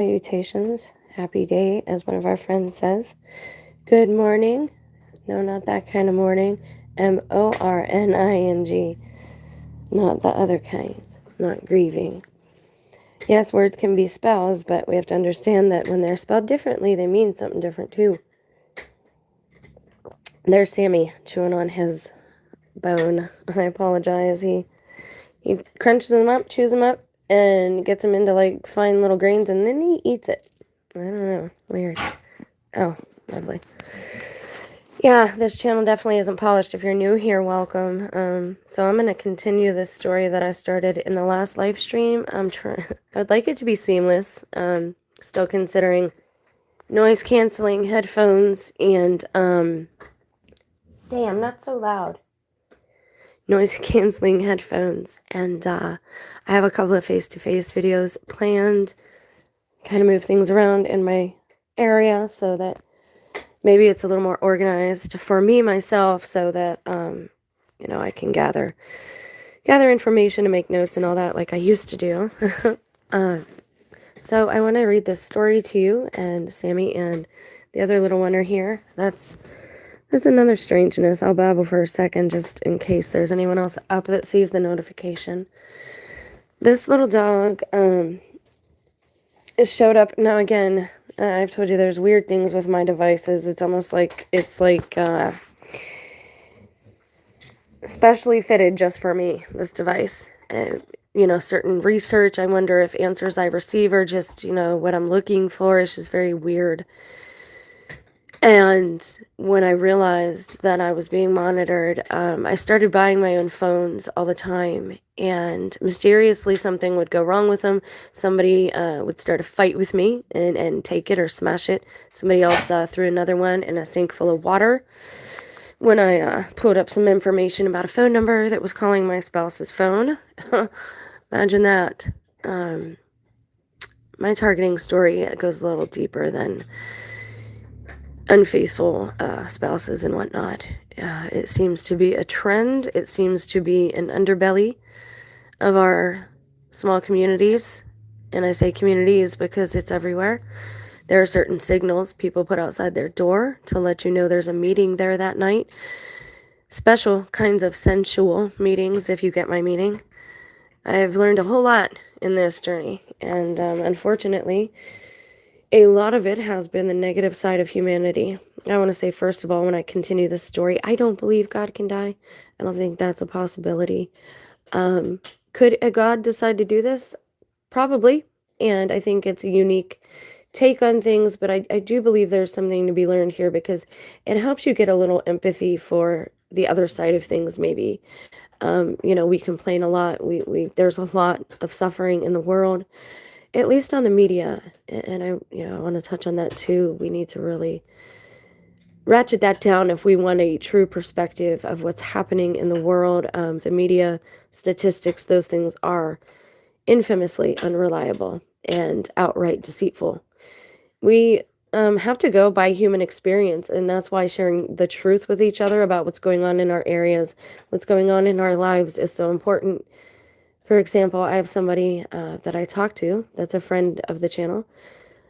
Salutations, happy day, as one of our friends says. Good morning. No, not that kind of morning. morning. Not the other kind. Not grieving. Yes, words can be spells, but we have to understand that when they're spelled differently, they mean something different too. There's Sammy chewing on his bone. I apologize. He crunches them up, chews them up, and gets them into like fine little grains, and then he eats it. I don't know. Weird. Oh, lovely. Yeah, this channel definitely isn't polished. If you're new here, welcome. So I'm going to continue this story that I started in the last live stream. I'd like it to be seamless. Still considering noise canceling headphones and Sam, not so loud. Noise canceling headphones, and I have a couple of face-to-face videos planned. Kind of move things around in my area so that maybe it's a little more organized for me myself, so that I can gather information and make notes and all that like I used to do. So I want to read this story to you, and Sammy and the other little one are here. That's another strangeness. I'll babble for a second just in case there's anyone else up that sees the notification. This little dog showed up. Now again, I've told you there's weird things with my devices. It's almost like specially fitted just for me, this device. Certain research, I wonder if answers I receive are just, what I'm looking for. It's just very weird. And when I realized that I was being monitored, I started buying my own phones all the time. And mysteriously, something would go wrong with them. Somebody would start a fight with me and take it or smash it. Somebody else threw another one in a sink full of water. When I pulled up some information about a phone number that was calling my spouse's phone. Imagine that. My targeting story goes a little deeper than unfaithful spouses and whatnot. It seems to be a trend. It seems to be an underbelly of our small communities. And I say communities because it's everywhere. There are certain signals people put outside their door to let you know there's a meeting there that night. Special kinds of sensual meetings, if you get my meaning. I've learned a whole lot in this journey. And unfortunately, a lot of it has been the negative side of humanity. I want to say, first of all, when I continue this story, I don't believe God can die. I don't think that's a possibility. Could a God decide to do this? Probably. And I think it's a unique take on things, but I do believe there's something to be learned here because it helps you get a little empathy for the other side of things, maybe. We complain a lot. There's a lot of suffering in the world, at least on the media, and I want to touch on that too. We need to really ratchet that down if we want a true perspective of what's happening in the world. The media statistics, those things are infamously unreliable and outright deceitful. We have to go by human experience, and that's why sharing the truth with each other about what's going on in our areas, what's going on in our lives is so important. For example, I have somebody that I talk to that's a friend of the channel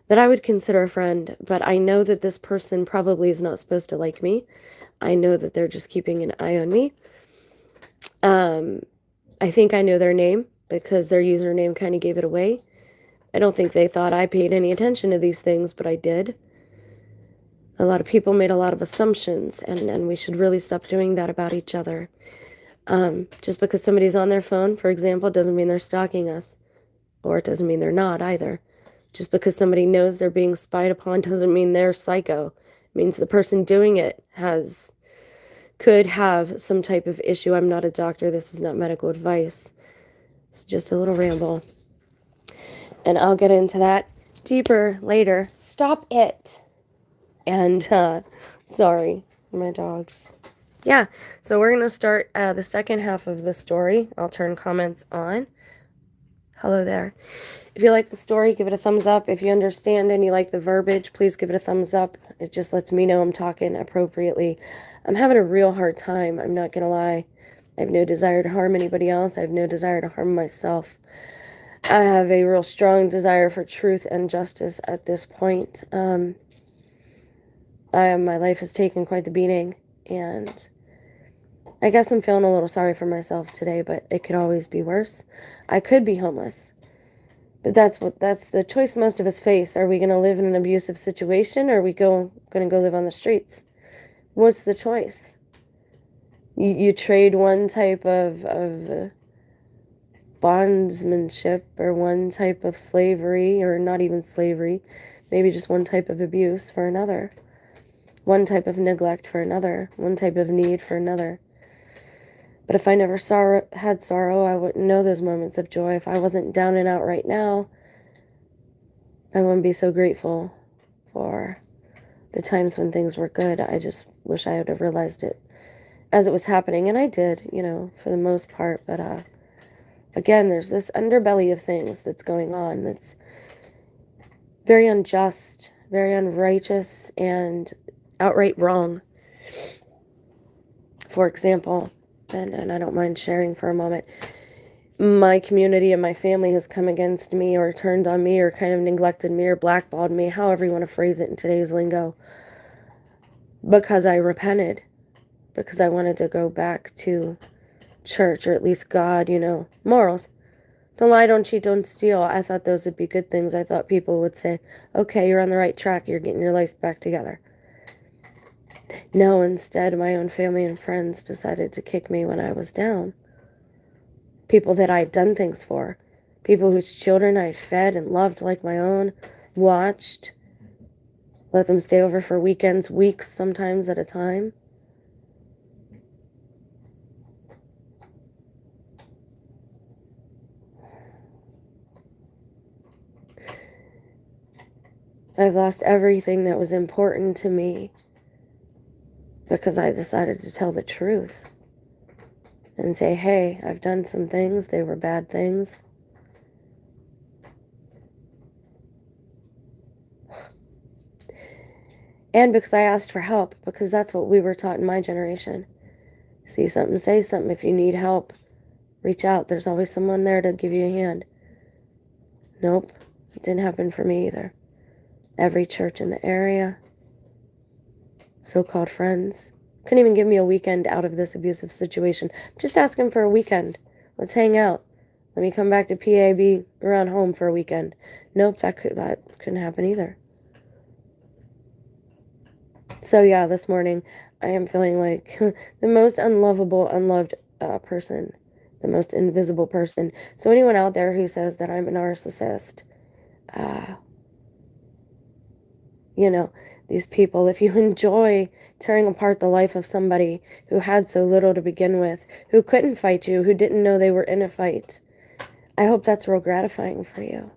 that I would consider a friend, but I know that this person probably is not supposed to like me. I know that they're just keeping an eye on me. I think I know their name because their username kind of gave it away. I don't think they thought I paid any attention to these things, but I did. A lot of people made a lot of assumptions, and we should really stop doing that about each other. Just because somebody's on their phone, for example, doesn't mean they're stalking us. Or it doesn't mean they're not either. Just because somebody knows they're being spied upon doesn't mean they're psycho. It means the person doing it could have some type of issue. I'm not a doctor. This is not medical advice. It's just a little ramble. And I'll get into that deeper later. Stop it. And, sorry, my dogs. Yeah, so we're going to start the second half of the story. I'll turn comments on. Hello there. If you like the story, give it a thumbs up. If you understand and you like the verbiage, please give it a thumbs up. It just lets me know I'm talking appropriately. I'm having a real hard time, I'm not going to lie. I have no desire to harm anybody else. I have no desire to harm myself. I have a real strong desire for truth and justice at this point. My life has taken quite the beating, and I guess I'm feeling a little sorry for myself today, but it could always be worse. I could be homeless. But that's the choice most of us face. Are we going to live in an abusive situation, or are we going to go live on the streets? What's the choice? You trade one type of bondsmanship or one type of slavery, or not even slavery, maybe just one type of abuse for another, one type of neglect for another, one type of need for another. But if I never had sorrow, I wouldn't know those moments of joy. If I wasn't down and out right now, I wouldn't be so grateful for the times when things were good. I just wish I would have realized it as it was happening. And I did, for the most part. But again, there's this underbelly of things that's going on that's very unjust, very unrighteous, and outright wrong. For example, and I don't mind sharing for a moment, my community and my family has come against me or turned on me or kind of neglected me or blackballed me, however you want to phrase it in today's lingo, because I repented, because I wanted to go back to church, or at least God, morals. Don't lie, don't cheat, don't steal. I thought those would be good things. I thought people would say, okay, you're on the right track, you're getting your life back together. No, instead, my own family and friends decided to kick me when I was down. People that I had done things for. People whose children I had fed and loved like my own, watched, let them stay over for weekends, weeks sometimes at a time. I've lost everything that was important to me because I decided to tell the truth and say, hey, I've done some things, they were bad things. And because I asked for help, because that's what we were taught in my generation. See something, say something. If you need help, reach out. There's always someone there to give you a hand. Nope, it didn't happen for me either. Every church in the area, so-called friends, couldn't even give me a weekend out of this abusive situation. Just asking for a weekend. Let's hang out. Let me come back to PAB around home for a weekend. Nope, that couldn't happen either. So yeah, this morning I am feeling like the most unlovable, unloved person, the most invisible person. So anyone out there who says that I'm a narcissist, these people, if you enjoy tearing apart the life of somebody who had so little to begin with, who couldn't fight you, who didn't know they were in a fight, I hope that's real gratifying for you.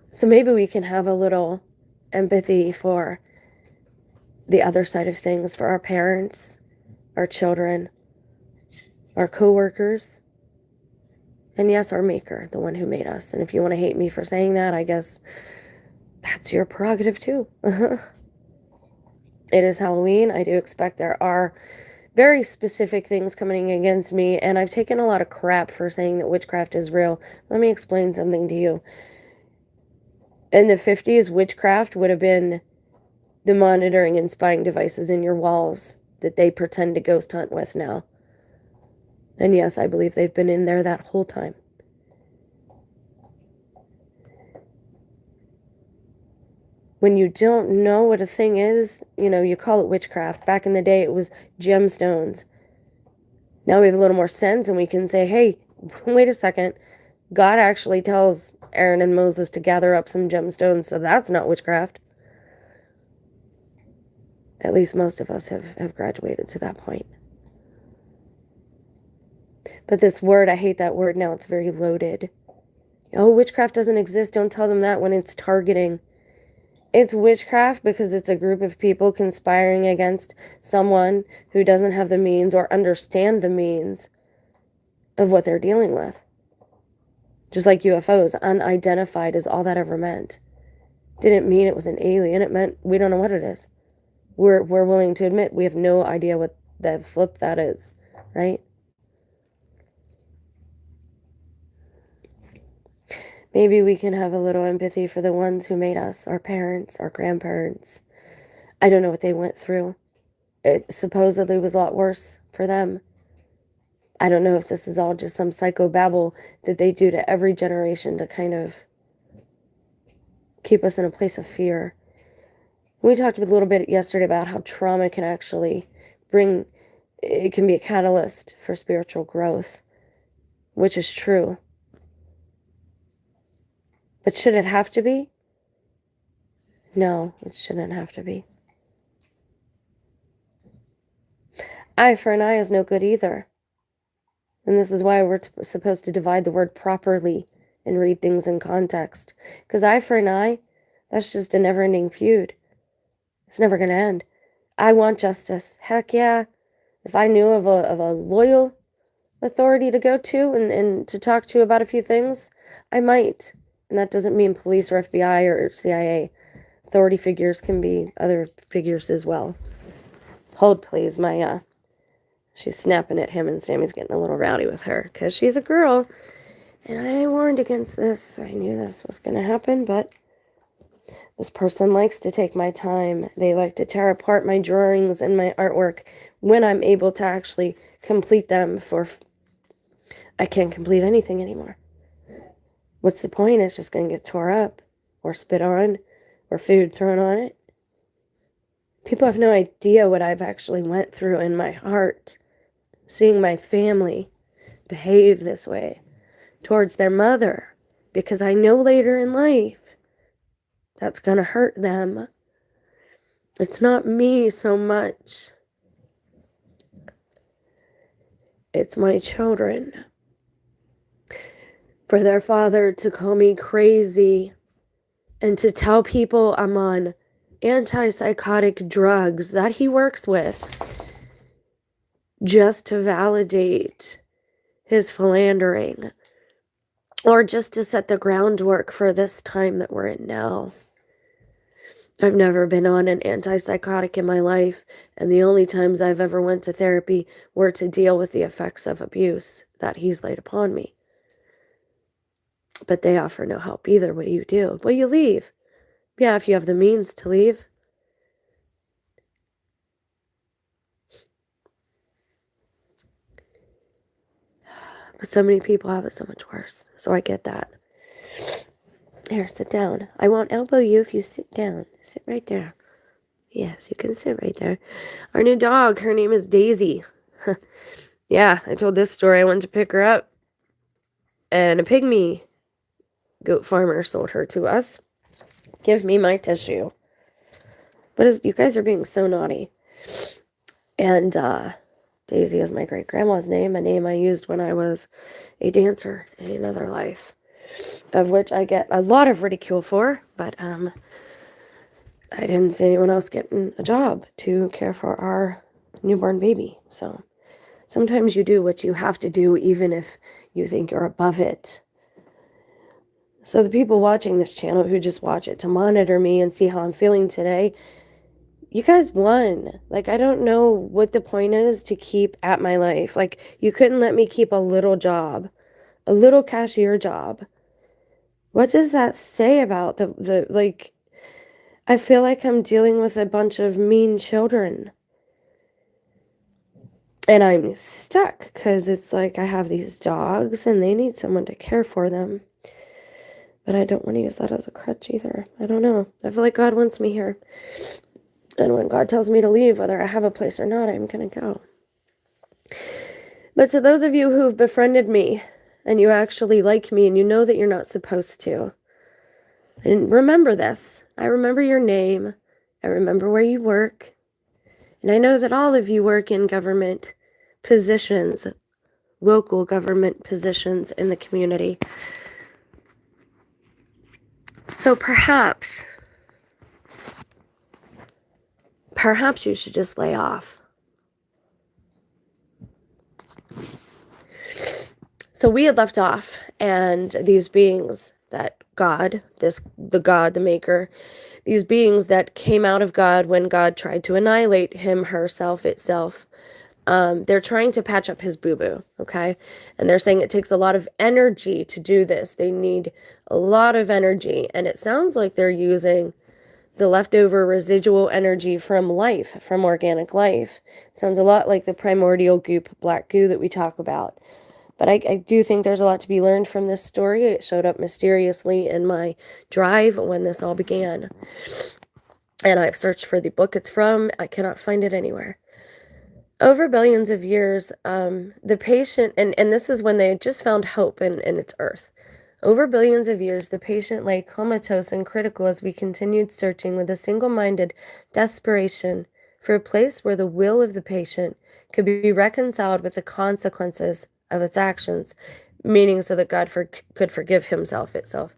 So maybe we can have a little empathy for the other side of things, for our parents, our children, our coworkers, and yes, our maker, the one who made us. And if you want to hate me for saying that, I guess that's your prerogative too. It is Halloween. I do expect there are very specific things coming against me, and I've taken a lot of crap for saying that witchcraft is real. Let me explain something to you. In the 50s, witchcraft would have been the monitoring and spying devices in your walls that they pretend to ghost hunt with now. And yes, I believe they've been in there that whole time. When you don't know what a thing is, you call it witchcraft. Back in the day, it was gemstones. Now we have a little more sense and we can say, hey, wait a second. God actually tells Aaron and Moses to gather up some gemstones, so that's not witchcraft. At least most of us have graduated to that point. But this word, I hate that word now. It's very loaded. Oh, witchcraft doesn't exist. Don't tell them that when it's targeting. It's witchcraft because it's a group of people conspiring against someone who doesn't have the means or understand the means of what they're dealing with. Just like UFOs, unidentified is all that ever meant. Didn't mean it was an alien. It meant we don't know what it is. We're willing to admit we have no idea what the flip that is, right? Maybe we can have a little empathy for the ones who made us, our parents, our grandparents. I don't know what they went through. It supposedly was a lot worse for them. I don't know if this is all just some psychobabble that they do to every generation to kind of keep us in a place of fear. We talked a little bit yesterday about how trauma can actually it can be a catalyst for spiritual growth, which is true. But should it have to be? No, it shouldn't have to be. Eye for an eye is no good either. And this is why we're supposed to divide the word properly and read things in context. Because eye for an eye, that's just a never-ending feud. It's never going to end. I want justice. Heck yeah. If I knew of a loyal authority to go to and to talk to about a few things, I might. And that doesn't mean police or FBI or CIA. Authority figures can be other figures as well. Hold, please. She's snapping at him, and Sammy's getting a little rowdy with her because she's a girl. And I warned against this. I knew this was going to happen, but this person likes to take my time. They like to tear apart my drawings and my artwork when I'm able to actually complete them. I can't complete anything anymore. What's the point? It's just going to get tore up or spit on or food thrown on it. People have no idea what I've actually went through in my heart, seeing my family behave this way towards their mother, because I know later in life that's going to hurt them. It's not me so much. It's my children. For their father to call me crazy and to tell people I'm on antipsychotic drugs that he works with just to validate his philandering or just to set the groundwork for this time that we're in now. I've never been on an antipsychotic in my life, and the only times I've ever went to therapy were to deal with the effects of abuse that he's laid upon me. But they offer no help either. What do? Well, you leave. Yeah, if you have the means to leave. But so many people have it so much worse. So I get that. Here, sit down. I won't elbow you if you sit down. Sit right there. Yes, you can sit right there. Our new dog, her name is Daisy. Yeah, I told this story. I went to pick her up, and a pygmy goat farmer sold her to us. Give me my tissue. But you guys are being so naughty. And Daisy is my great-grandma's name, a name I used when I was a dancer in another life, of which I get a lot of ridicule for, but I didn't see anyone else getting a job to care for our newborn baby. So sometimes you do what you have to do, even if you think you're above it. So the people watching this channel who just watch it to monitor me and see how I'm feeling today, you guys won. Like, I don't know what the point is to keep at my life. Like, you couldn't let me keep a little job, a little cashier job. What does that say about like, I feel like I'm dealing with a bunch of mean children. And I'm stuck because it's like I have these dogs and they need someone to care for them. But I don't want to use that as a crutch either. I don't know. I feel like God wants me here. And when God tells me to leave, whether I have a place or not, I'm going to go. But to those of you who've befriended me, and you actually like me, and you know that you're not supposed to, and remember this. I remember your name. I remember where you work. And I know that all of you work in government positions, local government positions in the community. So perhaps you should just lay off. So we had left off, and these beings that God, the God, the Maker, these beings that came out of God when God tried to annihilate him, herself, itself, They're trying to patch up his boo-boo, okay? And they're saying it takes a lot of energy to do this. They need a lot of energy. And it sounds like they're using the leftover residual energy from life, from organic life. Sounds a lot like the primordial goop, black goo that we talk about. But I do think there's a lot to be learned from this story. It showed up mysteriously in my drive when this all began. And I've searched for the book it's from. I cannot find it anywhere. Over billions of years, the patient, and this is when they just found hope in its earth. Over billions of years, the patient lay comatose and critical as we continued searching with a single-minded desperation for a place where the will of the patient could be reconciled with the consequences of its actions, meaning so that God could forgive himself itself.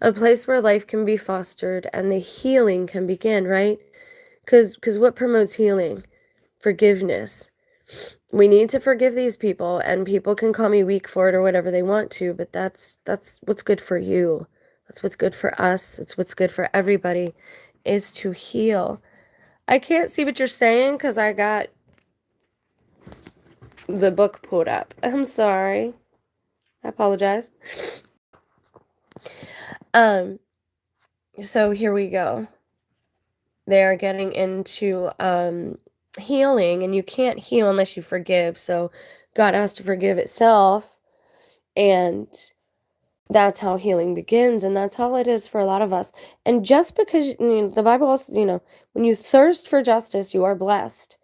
A place where life can be fostered and the healing can begin, right? Because what promotes healing? Forgiveness. We need to forgive these people, and people can call me weak for it or whatever they want to, but that's what's good for you. That's what's good for us. It's what's good for everybody, is to heal. I can't see what you're saying because I got the book pulled up. I'm sorry. I apologize. So here we go. They are getting into healing, and you can't heal unless you forgive. So God has to forgive itself, and that's how healing begins, and that's how it is for a lot of us. And just because the Bible also, when you thirst for justice, you are blessed.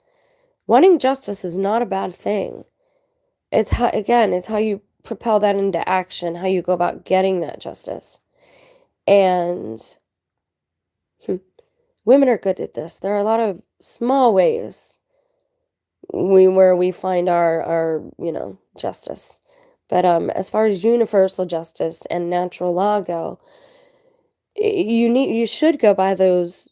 Wanting justice is not a bad thing. It's how you propel that into action, how you go about getting that justice. And women are good at this. There are a lot of small ways where we find our justice. But as far as universal justice and natural law go, you should go by those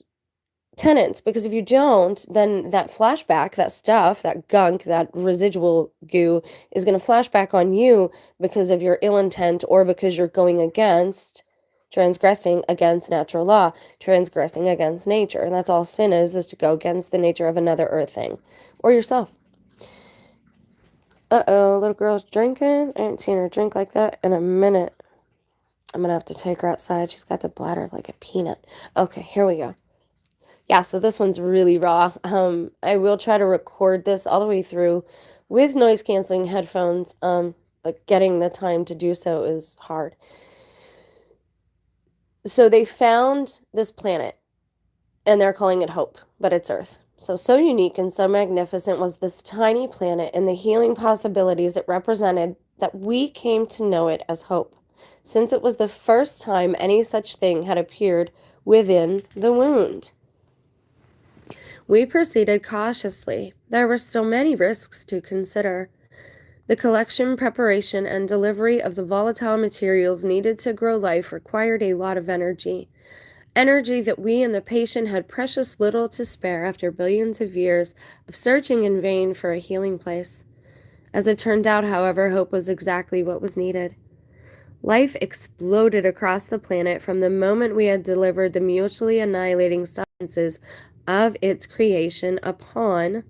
tenets, because if you don't, then that flashback, that stuff, that gunk, that residual goo is going to flash back on you because of your ill intent, or because you're transgressing against natural law, transgressing against nature. And that's all sin is to go against the nature of another earth thing or yourself. Uh-oh, little girl's drinking. I haven't seen her drink like that in a minute. I'm gonna have to take her outside. She's got the bladder like a peanut. Okay, here we go. Yeah, so this one's really raw. I will try to record this all the way through with noise canceling headphones, but getting the time to do so is hard. So they found this planet, and they're calling it Hope, but it's Earth. So unique and so magnificent was this tiny planet and the healing possibilities it represented that we came to know it as Hope, since it was the first time any such thing had appeared within the wound. We proceeded cautiously. There were still many risks to consider. The collection, preparation, and delivery of the volatile materials needed to grow life required a lot of energy. Energy that we and the patient had precious little to spare after billions of years of searching in vain for a healing place. As it turned out, however, hope was exactly what was needed. Life exploded across the planet from the moment we had delivered the mutually annihilating substances of its creation upon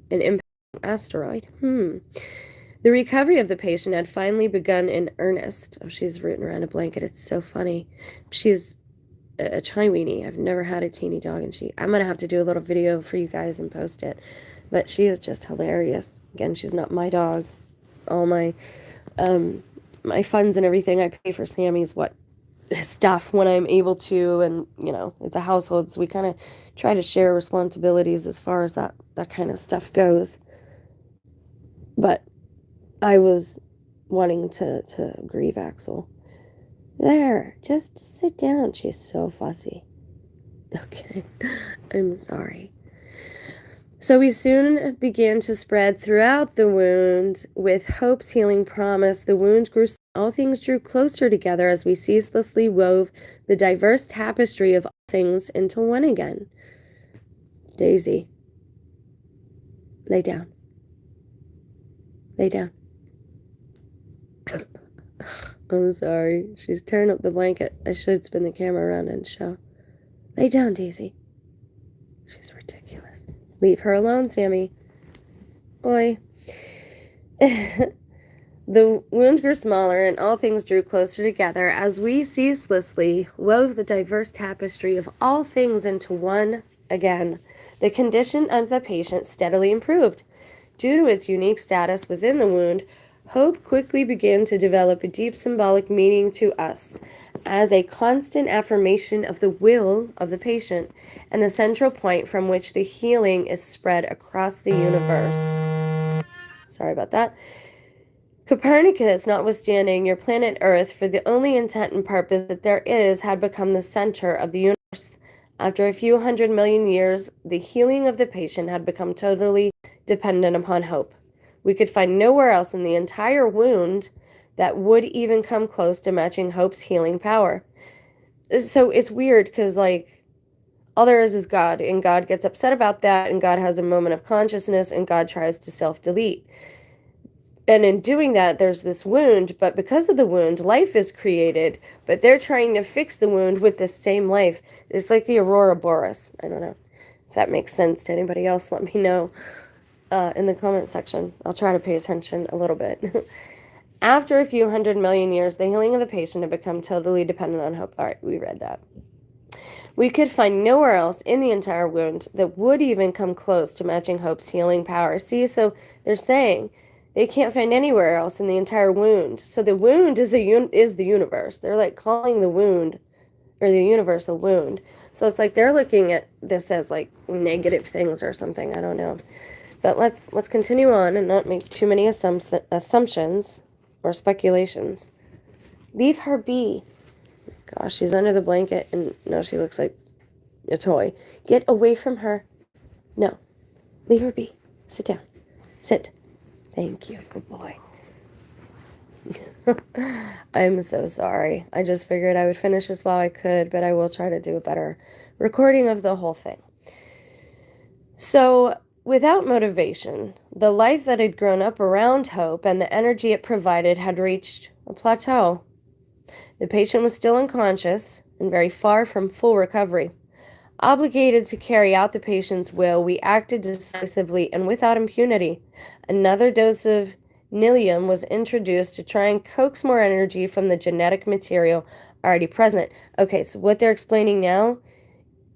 an impacting asteroid. The recovery of the patient had finally begun in earnest. Oh, she's rooting around a blanket. It's so funny. She's a Chiweenie. I've never had a teeny dog, and I'm gonna have to do a little video for you guys and post it. But she is just hilarious. Again, she's not my dog. All my my funds and everything I pay for Sammy's stuff when I'm able to, and it's a household, so we kind of try to share responsibilities as far as that kind of stuff goes. But I was wanting to grieve Axel. There, just sit down. She's so fussy. Okay, I'm sorry. So we soon began to spread throughout the wound with hope's healing promise. The wound grew, all things drew closer together as we ceaselessly wove the diverse tapestry of all things into one again. Daisy, lay down. Lay down. I'm sorry. She's tearing up the blanket. I should spin the camera around and show. Lay down, Daisy. She's ridiculous. Leave her alone, Sammy. boy. The wound grew smaller, and all things drew closer together as we ceaselessly wove the diverse tapestry of all things into one again. The condition of the patient steadily improved. Due to its unique status within the wound, hope quickly began to develop a deep symbolic meaning to us as a constant affirmation of the will of the patient and the central point from which the healing is spread across the universe. Sorry about that. Copernicus, notwithstanding your planet Earth for the only intent and purpose that there is, had become the center of the universe. After a few 100 million years, the healing of the patient had become totally dependent upon hope. We could find nowhere else in the entire wound that would even come close to matching hope's healing power. So it's weird because, like, all there is God, and God gets upset about that, and God has a moment of consciousness, and God tries to self-delete. And in doing that, there's this wound, but because of the wound, life is created, but they're trying to fix the wound with the same life. It's like the Aurora Boreas. I don't know if that makes sense to anybody else. Let me know in the comment section. I'll try to pay attention a little bit. After a few 100 million years, the healing of the patient had become totally dependent on hope. All right, we read that. We could find nowhere else in the entire wound that would even come close to matching hope's healing power. See, so they're saying they can't find anywhere else in the entire wound. So the wound is the universe. They're like calling the wound or the universe a wound. So it's like they're looking at this as like negative things or something. I don't know. But let's continue on and not make too many assumptions or speculations. Leave her be. Gosh, she's under the blanket and now she looks like a toy. Get away from her. No. Leave her be. Sit down. Sit. Thank you. Good boy. I'm so sorry. I just figured I would finish this while I could, but I will try to do a better recording of the whole thing. So, without motivation, the life that had grown up around hope and the energy it provided had reached a plateau. The patient was still unconscious and very far from full recovery. Obligated to carry out the patient's will, we acted decisively and without impunity. Another dose of Nilium was introduced to try and coax more energy from the genetic material already present. Okay, so what they're explaining now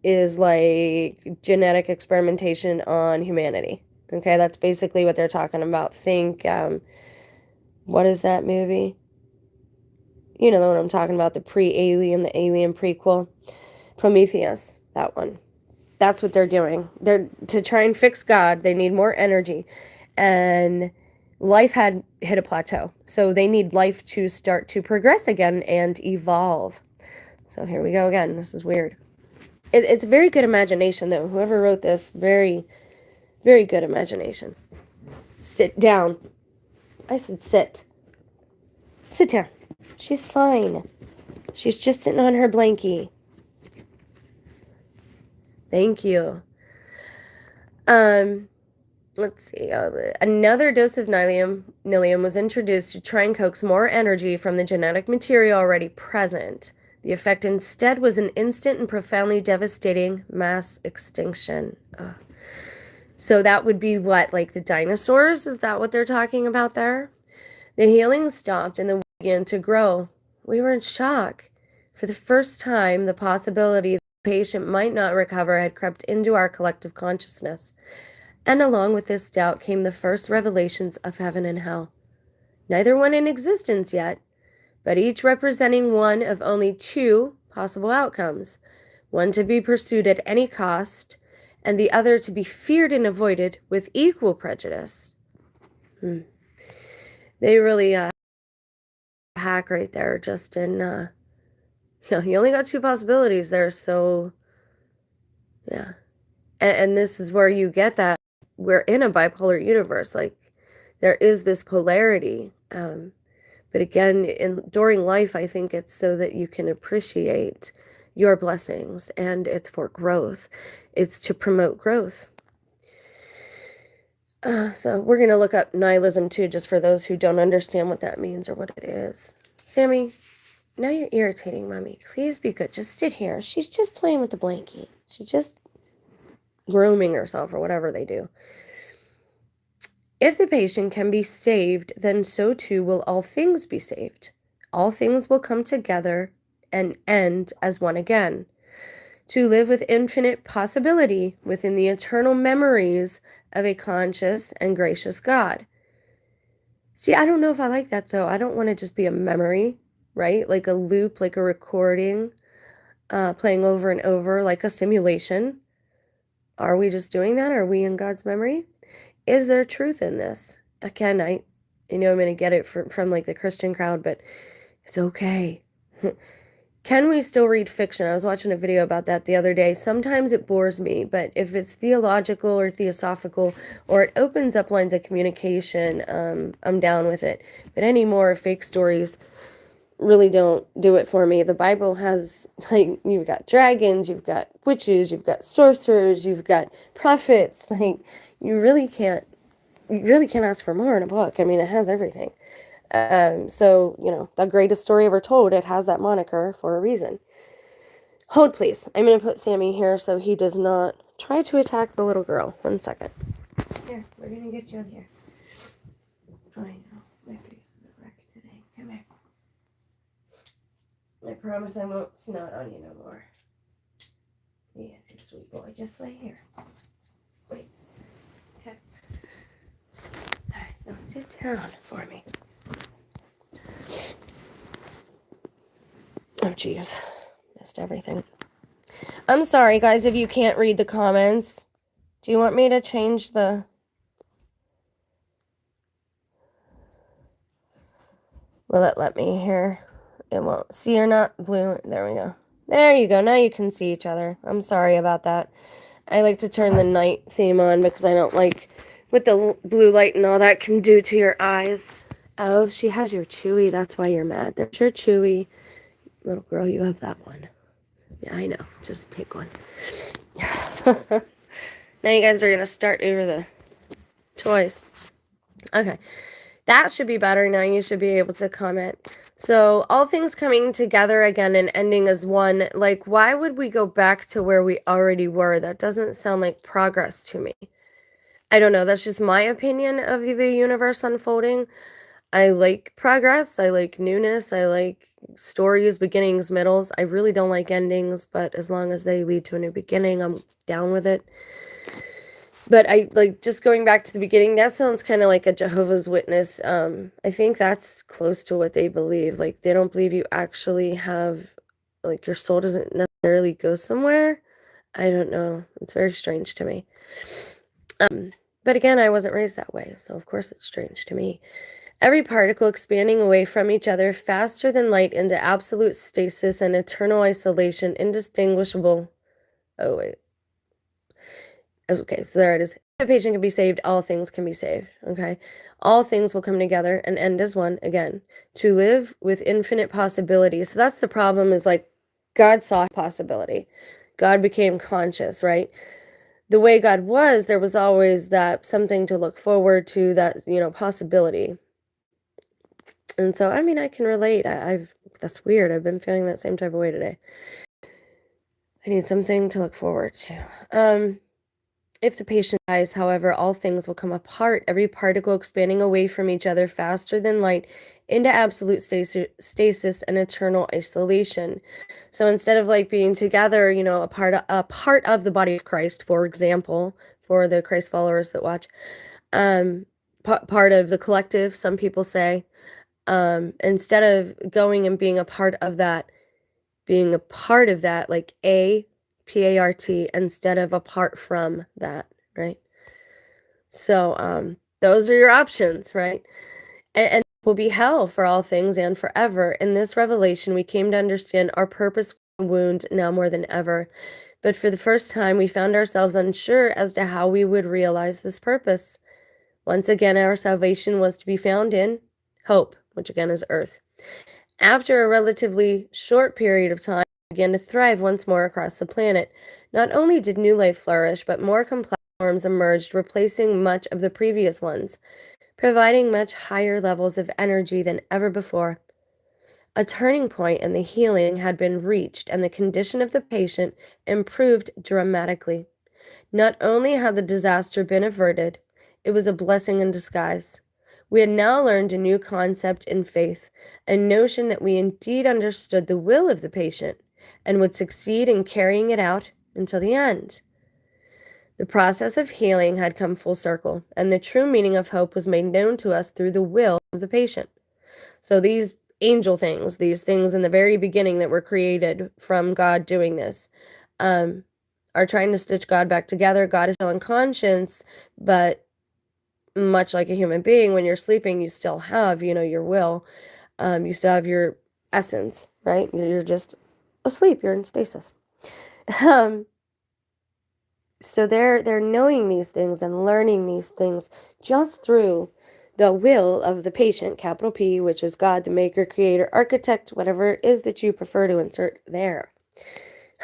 is like genetic experimentation on humanity. Okay, that's basically what they're talking about. Think, what is that movie? You know the one I'm talking about, the pre-Alien, the Alien prequel. Prometheus, that one. That's what they're doing. They're to try and fix God, they need more energy. And life had hit a plateau. So they need life to start to progress again and evolve. So here we go again. This is weird. It's a very good imagination, though. Whoever wrote this, very, very good imagination. Sit down. I said sit. Sit down. She's fine. She's just sitting on her blankie. Thank you. Let's see. Another dose of Nilium was introduced to try and coax more energy from the genetic material already present. The effect instead was an instant and profoundly devastating mass extinction. So that would be what, like the dinosaurs? Is that what they're talking about there? The healing stopped and then began to grow. We were in shock. For the first time, the possibility that the patient might not recover had crept into our collective consciousness. And along with this doubt came the first revelations of heaven and hell. Neither one in existence yet, but each representing one of only two possible outcomes, one to be pursued at any cost, and the other to be feared and avoided with equal prejudice. They really hack right there, just in, you only got two possibilities there, so, yeah. And this is where you get that we're in a bipolar universe, like, there is this polarity, but again, during life, I think it's so that you can appreciate your blessings, and it's for growth. It's to promote growth. So we're going to look up nihilism too, just for those who don't understand what that means or what it is. Sammy, now you're irritating Mommy. Please be good. Just sit here. She's just playing with the blankie. She's just grooming herself or whatever they do. If the patient can be saved, then so too will all things be saved. All things will come together and end as one again, to live with infinite possibility within the eternal memories of a conscious and gracious God. See, I don't know if I like that though. I don't want to just be a memory, right? Like a loop, like a recording, playing over and over, like a simulation. Are we just doing that? Are we in God's memory? Is there truth in this? Again, I'm going to get it from like the Christian crowd, but it's okay. Can we still read fiction? I was watching a video about that the other day. Sometimes it bores me, but if it's theological or theosophical, or it opens up lines of communication, I'm down with it. But any more fake stories really don't do it for me. The Bible has, like, you've got dragons, you've got witches, you've got sorcerers, you've got prophets. Like, you really can't ask for more in a book. I mean, it has everything. So, the greatest story ever told, it has that moniker for a reason. Hold, please. I'm going to put Sammy here so he does not try to attack the little girl. 1 second. Here, we're going to get you in here. I know. My face is a wreck today. Come here. I promise I won't snot on you no more. Yeah, you sweet boy. Just lay here. Wait. Okay. Alright, now sit down for me. Oh, jeez. Missed everything. I'm sorry, guys, if you can't read the comments. Do you want me to change the... Will it let me here? It won't. See, you're not blue. There we go. There you go. Now you can see each other. I'm sorry about that. I like to turn the night theme on because I don't like what the blue light and all that can do to your eyes. Oh, she has your Chewy. That's why you're mad. There's your Chewy. Little girl, you have that one. Yeah, I know. Just take one. Now you guys are going to start over the toys. Okay. That should be better. Now you should be able to comment. So, all things coming together again and ending as one. Like, why would we go back to where we already were? That doesn't sound like progress to me. I don't know. That's just my opinion of the universe unfolding. I like progress. I like newness. I like stories, beginnings, middles. I really don't like endings, but as long as they lead to a new beginning, I'm down with it. But I like just going back to the beginning, that sounds kind of like a Jehovah's Witness. I think that's close to what they believe. Like, they don't believe you actually have, like, your soul doesn't necessarily go somewhere. I don't know. It's very strange to me. But again, I wasn't raised that way, so of course it's strange to me. Every particle expanding away from each other faster than light into absolute stasis and eternal isolation, indistinguishable. Oh, wait. Okay, so there it is. If a patient can be saved, all things can be saved. Okay? All things will come together and end as one again. To live with infinite possibility. So that's the problem, is like God saw possibility. God became conscious, right? The way God was, there was always that something to look forward to, that, possibility. And so, I mean, I can relate. That's weird. I've been feeling that same type of way today. I need something to look forward to. If the patient dies, however, all things will come apart, every particle expanding away from each other faster than light into absolute stasis and eternal isolation. So instead of like being together, a part of the body of Christ, for example, for the Christ followers that watch, part of the collective, some people say, instead of going and being a part of that, like PART, instead of apart from that, right? So those are your options, right? And will be hell for all things and forever. In this revelation, we came to understand our purpose wound now more than ever. But for the first time, we found ourselves unsure as to how we would realize this purpose. Once again, our salvation was to be found in hope, which again is earth. After a relatively short period of time, we began to thrive once more across the planet. Not only did new life flourish, but more complex forms emerged, replacing much of the previous ones, providing much higher levels of energy than ever before. A turning point in the healing had been reached, and the condition of the patient improved dramatically. Not only had the disaster been averted, It was a blessing in disguise. We had now learned a new concept in faith, a notion that we indeed understood the will of the patient and would succeed in carrying it out until the end. The process of healing had come full circle, and the true meaning of hope was made known to us through the will of the patient. So these angel things, these things in the very beginning that were created from God doing this, are trying to stitch God back together. God is still unconscious, but much like a human being, when you're sleeping, you still have, your will. You still have your essence, right? You're just asleep. You're in stasis. So they're knowing these things and learning these things just through the will of the patient, capital P, which is God, the maker, creator, architect, whatever it is that you prefer to insert there.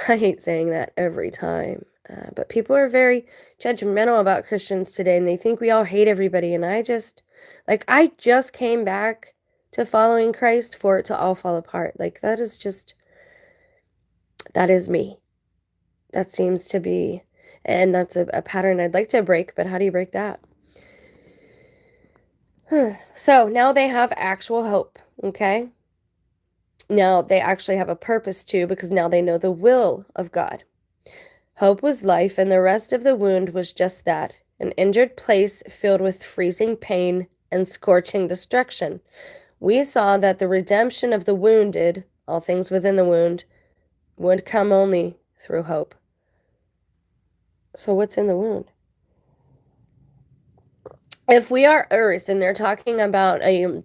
I hate saying that every time, but people are very judgmental about Christians today, and they think we all hate everybody, and I just came back to following Christ for it to all fall apart. That is me. That seems to be, and that's a pattern I'd like to break, but how do you break that? So now they have actual hope, okay? Now they actually have a purpose too, because now they know the will of God. Hope was life, and the rest of the wound was just that, an injured place filled with freezing pain and scorching destruction. We saw that the redemption of the wounded, all things within the wound, would come only through hope. So what's in the wound? If we are Earth and they're talking about a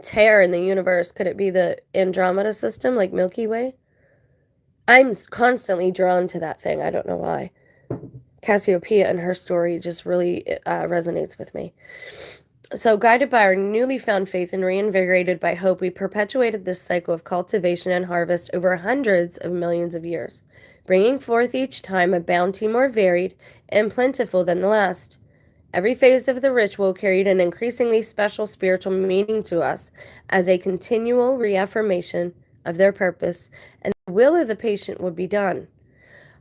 tear in the universe, could it be the Andromeda system, like Milky Way? I'm constantly drawn to that thing. I don't know why. Cassiopeia and her story just really resonates with me. So, guided by our newly found faith and reinvigorated by hope, we perpetuated this cycle of cultivation and harvest over hundreds of millions of years, bringing forth each time a bounty more varied and plentiful than the last. Every phase of the ritual carried an increasingly special spiritual meaning to us as a continual reaffirmation of their purpose, and the will of the patient would be done.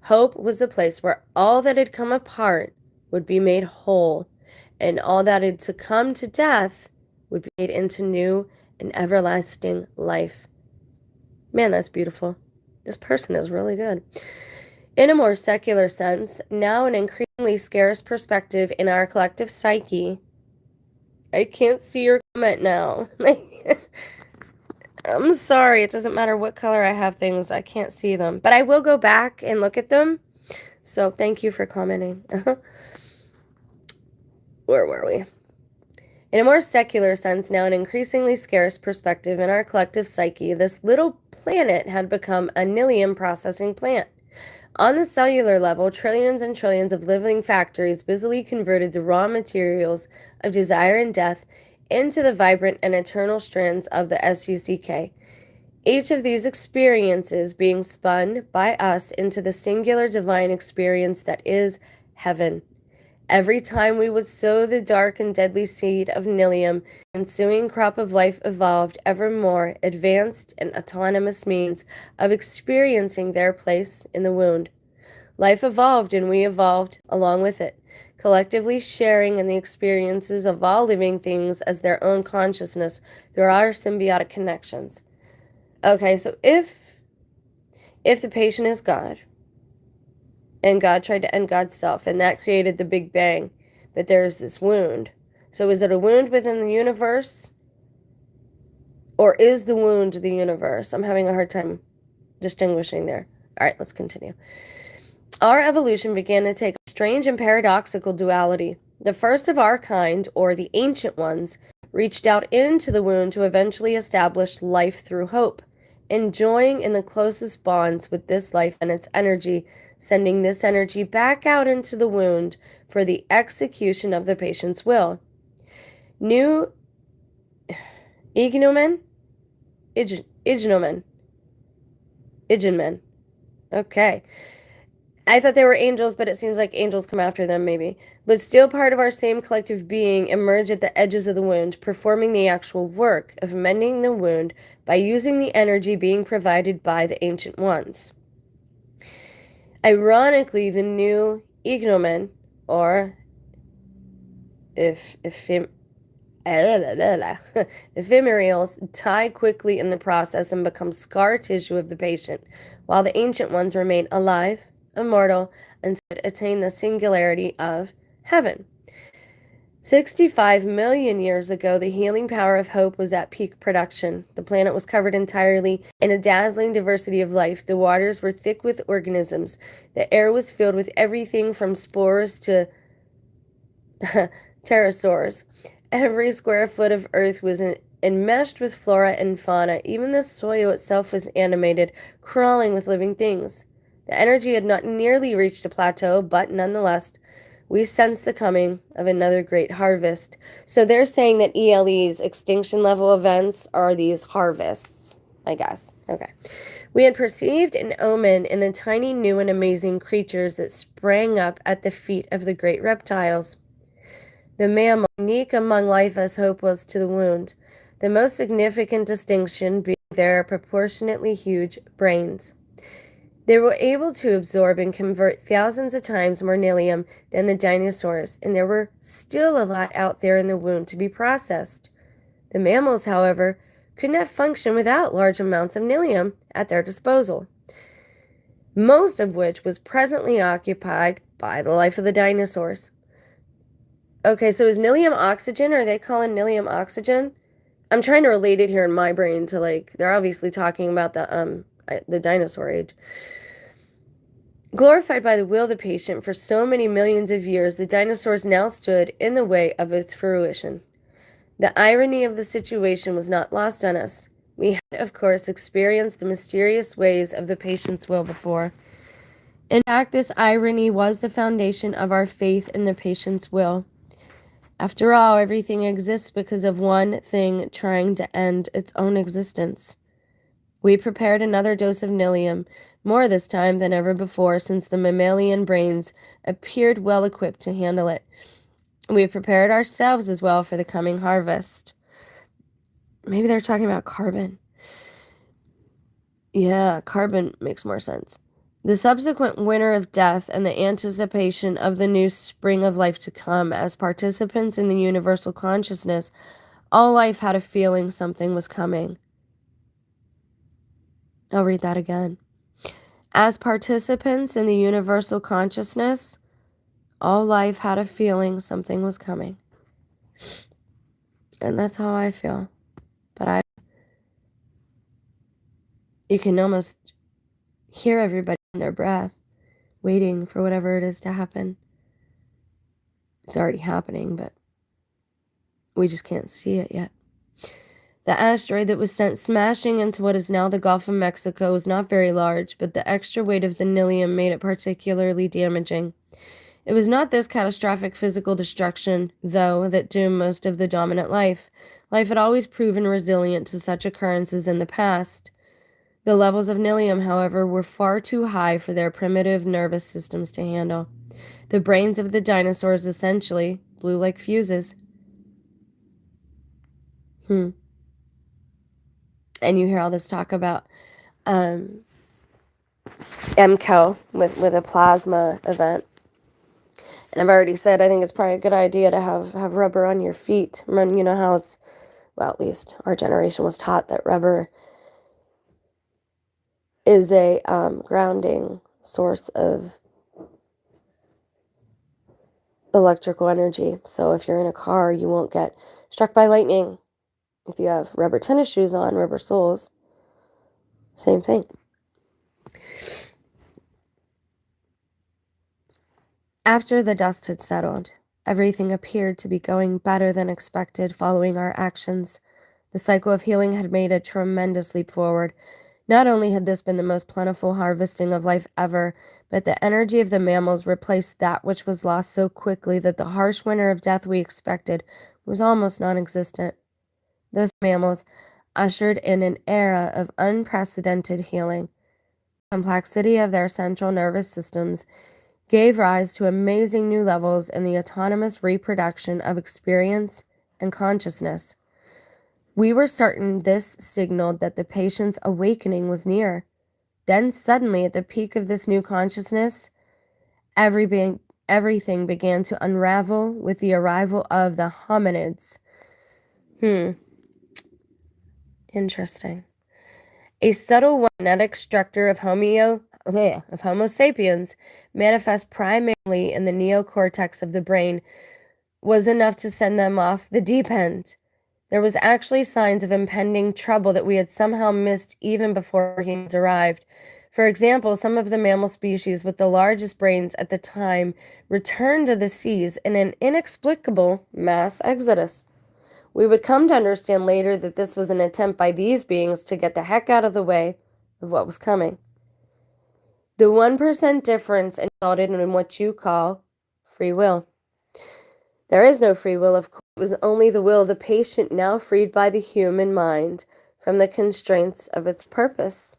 Hope was the place where all that had come apart would be made whole, and all that had succumbed to death would be made into new and everlasting life. Man, that's beautiful. This person is really good. In a more secular sense, now an increasingly scarce perspective in our collective psyche. I can't see your comment now. I'm sorry, it doesn't matter what color I have things, I can't see them. But I will go back and look at them. So thank you for commenting. Where were we? In a more secular sense, now an increasingly scarce perspective in our collective psyche, this little planet had become a nilium processing plant. On the cellular level, trillions and trillions of living factories busily converted the raw materials of desire and death into the vibrant and eternal strands of the SUCK. Each of these experiences being spun by us into the singular divine experience that is heaven. Every time we would sow the dark and deadly seed of nilium, the ensuing crop of life evolved ever more advanced and autonomous means of experiencing their place in the wound. Life evolved and we evolved along with it, collectively sharing in the experiences of all living things as their own consciousness through our symbiotic connections. Okay, so if the patient is God, and God tried to end God's self, and that created the Big Bang, but there's this wound. So is it a wound within the universe? Or is the wound the universe? I'm having a hard time distinguishing there. All right, let's continue. Our evolution began to take a strange and paradoxical duality. The first of our kind, or the ancient ones, reached out into the wound to eventually establish life through hope, enjoying in the closest bonds with this life and its energy, sending this energy back out into the wound for the execution of the patient's will. New ignomen? Ignomen. Okay. I thought they were angels, but it seems like angels come after them, maybe. But still part of our same collective being emerge at the edges of the wound, performing the actual work of mending the wound by using the energy being provided by the ancient ones. Ironically, the new ignomen, or if ephemerals die quickly in the process and become scar tissue of the patient, while the ancient ones remain alive, immortal, and attain the singularity of heaven. 65 million years ago, the healing power of hope was at peak production. The planet was covered entirely in a dazzling diversity of life. The waters were thick with organisms. The air was filled with everything from spores to pterosaurs. Every square foot of earth was enmeshed with flora and fauna. Even the soil itself was animated, crawling with living things. The energy had not nearly reached a plateau, but nonetheless, we sense the coming of another great harvest. So they're saying that ELE's extinction level events are these harvests, I guess. Okay. We had perceived an omen in the tiny, new, and amazing creatures that sprang up at the feet of the great reptiles. The mammal, unique among life as hope was to the wound, the most significant distinction being their proportionately huge brains. They were able to absorb and convert thousands of times more nilium than the dinosaurs, and there were still a lot out there in the wound to be processed. The mammals, however, could not function without large amounts of nilium at their disposal, most of which was presently occupied by the life of the dinosaurs. Okay, so is nilium oxygen, or are they calling nilium oxygen? I'm trying to relate it here in my brain to, like, they're obviously talking about the dinosaur age. Glorified by the will of the patient for so many millions of years, the dinosaurs now stood in the way of its fruition. The irony of the situation was not lost on us. We had, of course, experienced the mysterious ways of the patient's will before. In fact, this irony was the foundation of our faith in the patient's will. After all, everything exists because of one thing trying to end its own existence. We prepared another dose of nilium, more this time than ever before, since the mammalian brains appeared well equipped to handle it. We prepared ourselves as well for the coming harvest. Maybe they're talking about carbon. Yeah, carbon makes more sense. The subsequent winter of death and the anticipation of the new spring of life to come. As participants in the universal consciousness, all life had a feeling something was coming. I'll read that again. As participants in the universal consciousness, all life had a feeling something was coming. And that's how I feel. But you can almost hear everybody in their breath, waiting for whatever it is to happen. It's already happening, but we just can't see it yet. The asteroid that was sent smashing into what is now the Gulf of Mexico was not very large, but the extra weight of the nilium made it particularly damaging. It was not this catastrophic physical destruction, though, that doomed most of the dominant life. Life had always proven resilient to such occurrences in the past. The levels of nilium, however, were far too high for their primitive nervous systems to handle. The brains of the dinosaurs essentially blew like fuses. And you hear all this talk about MCO with a plasma event. And I've already said I think it's probably a good idea to have rubber on your feet. You know how it's, well, at least our generation was taught that rubber is a grounding source of electrical energy. So if you're in a car, you won't get struck by lightning. If you have rubber tennis shoes on, rubber soles, same thing. After the dust had settled, everything appeared to be going better than expected following our actions. The cycle of healing had made a tremendous leap forward. Not only had this been the most plentiful harvesting of life ever, but the energy of the mammals replaced that which was lost so quickly that the harsh winter of death we expected was almost non-existent. The mammals ushered in an era of unprecedented healing. The complexity of their central nervous systems gave rise to amazing new levels in the autonomous reproduction of experience and consciousness. We were certain this signaled that the patient's awakening was near. Then suddenly, at the peak of this new consciousness, every everything began to unravel with the arrival of the hominids. Interesting. A subtle genetic structure of Homo sapiens, manifest primarily in the neocortex of the brain, was enough to send them off the deep end. There was actually signs of impending trouble that we had somehow missed even before humans arrived. For example, some of the mammal species with the largest brains at the time returned to the seas in an inexplicable mass exodus. We would come to understand later that this was an attempt by these beings to get the heck out of the way of what was coming. The 1% difference resulted in what you call free will. There is no free will, of course. It was only the will of the patient, now freed by the human mind from the constraints of its purpose.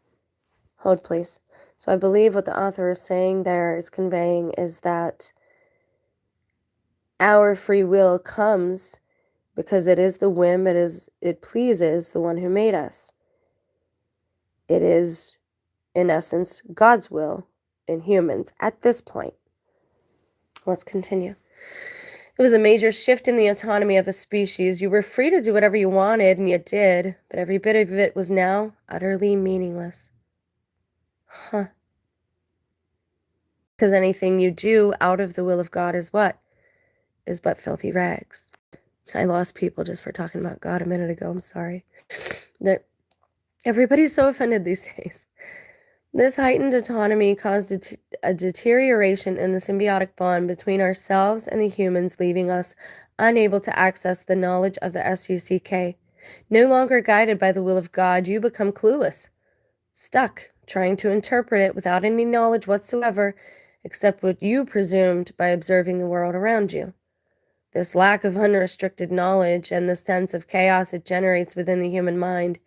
Hold, please. So I believe what the author is saying there, is conveying, is that our free will comes because it is the whim, it pleases the one who made us. It is, in essence, God's will in humans at this point. Let's continue. It was a major shift in the autonomy of a species. You were free to do whatever you wanted, and you did, but every bit of it was now utterly meaningless. Because anything you do out of the will of God is what? Is but filthy rags. I lost people just for talking about God a minute ago. I'm sorry. Everybody's so offended these days. This heightened autonomy caused a deterioration in the symbiotic bond between ourselves and the humans, leaving us unable to access the knowledge of the SUCK. No longer guided by the will of God, you become clueless, stuck, trying to interpret it without any knowledge whatsoever, except what you presumed by observing the world around you. This lack of unrestricted knowledge and the sense of chaos it generates within the human mind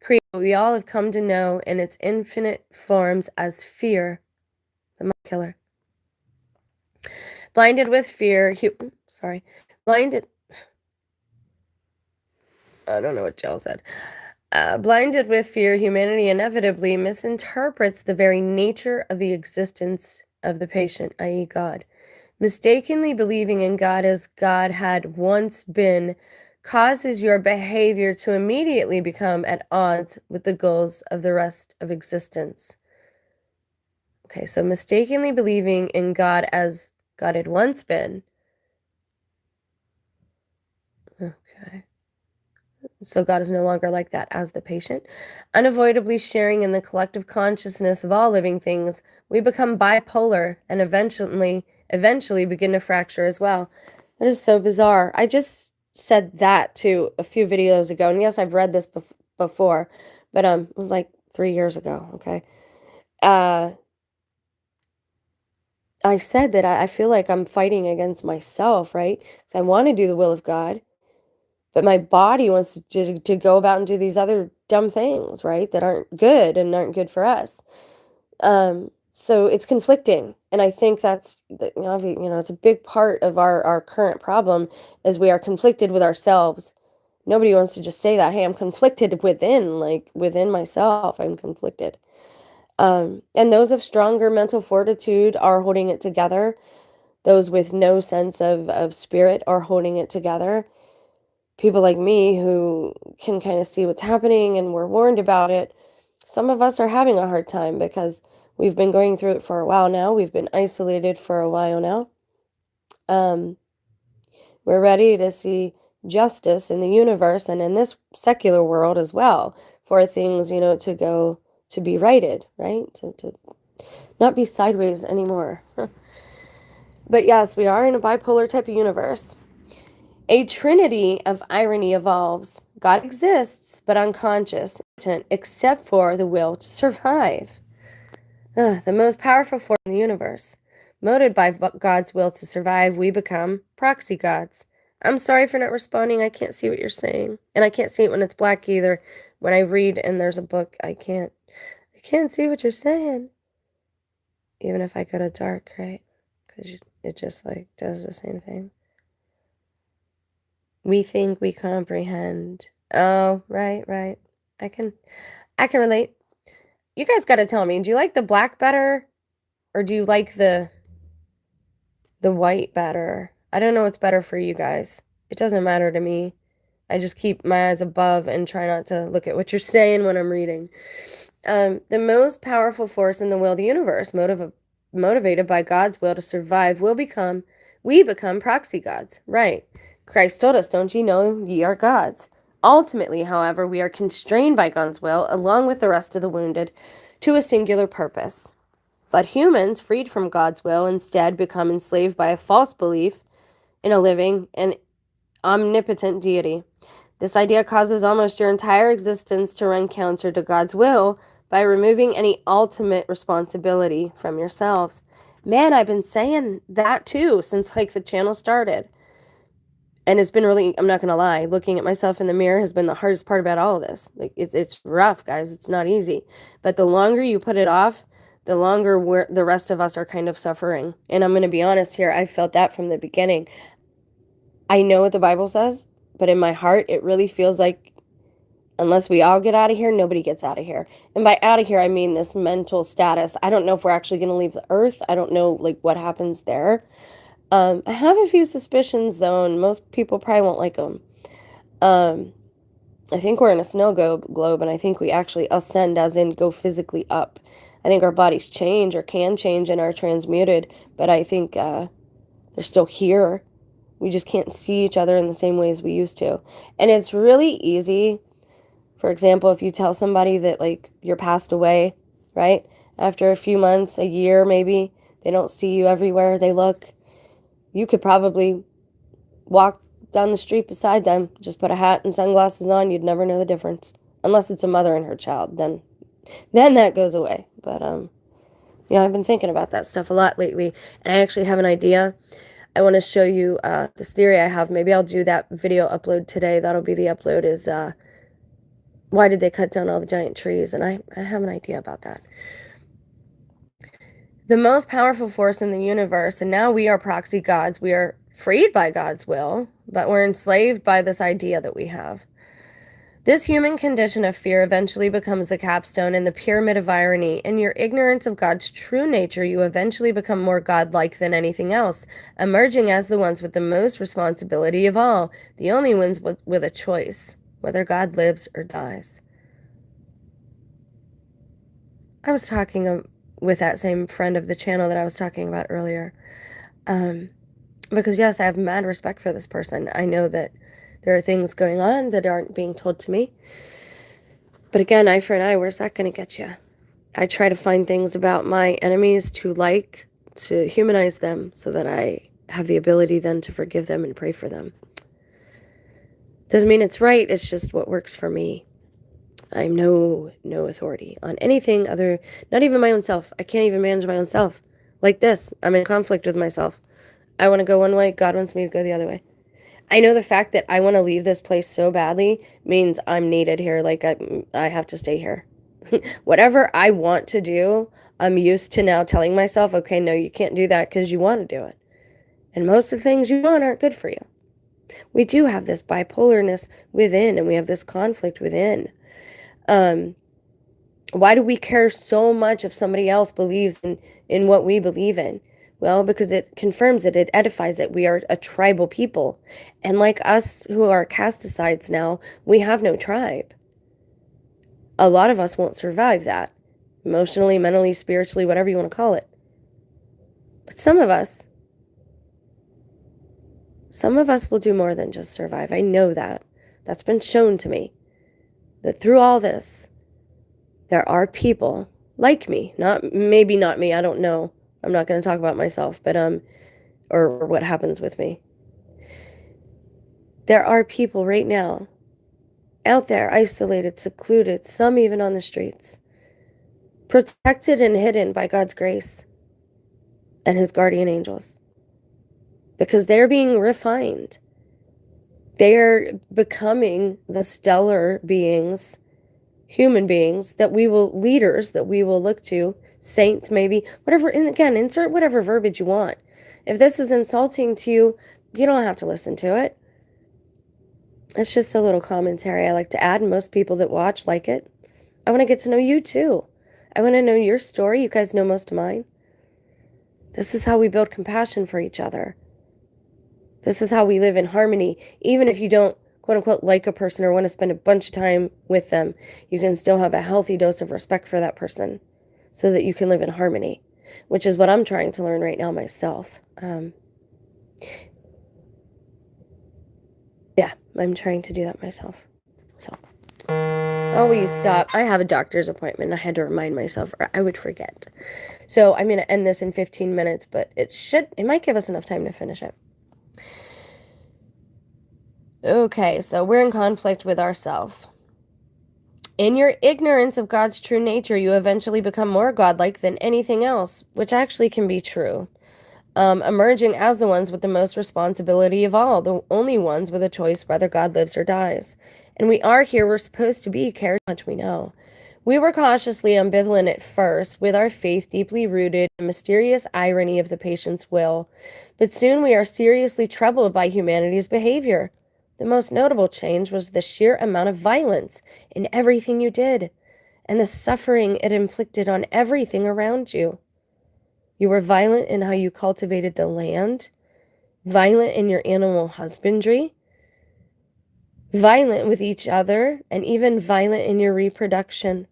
create what we all have come to know in its infinite forms as fear, the mind killer. Blinded with fear, blinded with fear, humanity inevitably misinterprets the very nature of the existence of the patient, i.e. God. Mistakenly believing in God as God had once been causes your behavior to immediately become at odds with the goals of the rest of existence. Okay, so mistakenly believing in God as God had once been. Okay. So God is no longer like that as the patient. Unavoidably sharing in the collective consciousness of all living things, we become bipolar and eventually begin to fracture as well. That is so bizarre. I just said that too a few videos ago, and yes, I've read this before, but it was like 3 years ago. Okay, I said that I feel like I'm fighting against myself, right? So I want to do the will of God, but my body wants to go about and do these other dumb things, right? That aren't good and aren't good for us. So it's conflicting. And I think that's, it's a big part of our current problem is we are conflicted with ourselves. Nobody wants to just say that, hey, I'm conflicted within myself, I'm conflicted. And those of stronger mental fortitude are holding it together. Those with no sense of spirit are holding it together. People like me who can kind of see what's happening and we're warned about it. Some of us are having a hard time because we've been going through it for a while now. We've been isolated for a while now. We're ready to see justice in the universe and in this secular world as well for things, to be righted, right? To not be sideways anymore. But yes, we are in a bipolar type of universe. A trinity of irony evolves. God exists, but unconscious, except for the will to survive. The most powerful force in the universe. Motivated by God's will to survive, we become proxy gods. I'm sorry for not responding. I can't see what you're saying. And I can't see it when it's black either. When I read and there's a book, I can't see what you're saying. Even if I go to dark, right? Because it just does the same thing. We think we comprehend. Oh, right. I can relate. You guys got to tell me, do you like the black better or do you like the the white better. I don't know what's better for you guys. It doesn't matter to me. I just keep my eyes above and try not to look at what you're saying when I'm reading. The most powerful force in the will of the universe, motivated by God's will to survive, we become proxy gods. Right. Christ told us, don't ye know ye are gods? Ultimately, however, we are constrained by God's will, along with the rest of the wounded, to a singular purpose. But humans, freed from God's will, instead become enslaved by a false belief in a living and omnipotent deity. This idea causes almost your entire existence to run counter to God's will by removing any ultimate responsibility from yourselves. Man, I've been saying that too since like the channel started. And it's been really, I'm not going to lie, looking at myself in the mirror has been the hardest part about all of this. Like it's rough, guys. It's not easy. But the longer you put it off, the longer the rest of us are kind of suffering. And I'm going to be honest here, I felt that from the beginning. I know what the Bible says, but in my heart, it really feels like unless we all get out of here, nobody gets out of here. And by out of here, I mean this mental status. I don't know if we're actually going to leave the earth. I don't know like what happens there. I have a few suspicions though, and most people probably won't like them. I think we're in a snow globe, and I think we actually ascend, as in go physically up. I think our bodies change or can change and are transmuted, but I think they're still here. We just can't see each other in the same way as we used to. And it's really easy. For example, if you tell somebody that like you're passed away, right? After a few months, a year maybe, they don't see you everywhere they look. You could probably walk down the street beside them, just put a hat and sunglasses on, you'd never know the difference. Unless it's a mother and her child, then that goes away. But I've been thinking about that stuff a lot lately, and I actually have an idea. I want to show you this theory I have. Maybe I'll do that video upload today. That'll be the upload is why did they cut down all the giant trees? And I have an idea about that. The most powerful force in the universe, and now we are proxy gods. We are freed by God's will, but we're enslaved by this idea that we have. This human condition of fear eventually becomes the capstone in the pyramid of irony. In your ignorance of God's true nature, you eventually become more godlike than anything else, emerging as the ones with the most responsibility of all, the only ones with a choice, whether God lives or dies. I was talking with that same friend of the channel that I was talking about earlier. Because yes, I have mad respect for this person. I know that there are things going on that aren't being told to me. But again, eye for an eye, where's that going to get you? I try to find things about my enemies to humanize them so that I have the ability then to forgive them and pray for them. Doesn't mean it's right, it's just what works for me. I'm no authority on anything other, not even my own self. I can't even manage my own self. Like this, I'm in conflict with myself. I want to go one way, God wants me to go the other way. I know the fact that I want to leave this place so badly means I'm needed here, like I have to stay here. Whatever I want to do, I'm used to now telling myself, okay, no, you can't do that because you want to do it. And most of the things you want aren't good for you. We do have this bipolarness within, and we have this conflict within. Why do we care so much if somebody else believes in what we believe in? Well, because it confirms it, it edifies it. We are a tribal people. And like us who are casticides now, we have no tribe. A lot of us won't survive that. Emotionally, mentally, spiritually, whatever you want to call it. But some of us will do more than just survive. I know that. That's been shown to me. That through all this, there are people like me. Maybe not me, I don't know. I'm not going to talk about myself, but or what happens with me. There are people right now out there, isolated, secluded, some even on the streets, protected and hidden by God's grace and his guardian angels, because they're being refined. They're becoming the stellar beings, human beings leaders that we will look to, saints maybe, whatever, and again, insert whatever verbiage you want. If this is insulting to you, you don't have to listen to it. It's just a little commentary I like to add, and most people that watch like it. I want to get to know you too. I want to know your story. You guys know most of mine. This is how we build compassion for each other. This is how we live in harmony. Even if you don't, quote unquote, like a person or want to spend a bunch of time with them, you can still have a healthy dose of respect for that person so that you can live in harmony, which is what I'm trying to learn right now myself. Yeah, I'm trying to do that myself. So, oh, will you stop? I have a doctor's appointment. I had to remind myself, or I would forget. So I'm going to end this in 15 minutes, but it might give us enough time to finish it. Okay, so we're in conflict with ourselves. In your ignorance of God's true nature, you eventually become more godlike than anything else, which actually can be true. Emerging as the ones with the most responsibility of all, the only ones with a choice whether God lives or dies. And we are here, we're supposed to be, care how much we know. We were cautiously ambivalent at first, with our faith deeply rooted in the mysterious irony of the patient's will. But soon we are seriously troubled by humanity's behavior. The most notable change was the sheer amount of violence in everything you did, and the suffering it inflicted on everything around you. You were violent in how you cultivated the land, violent in your animal husbandry, violent with each other, and even violent in your reproduction.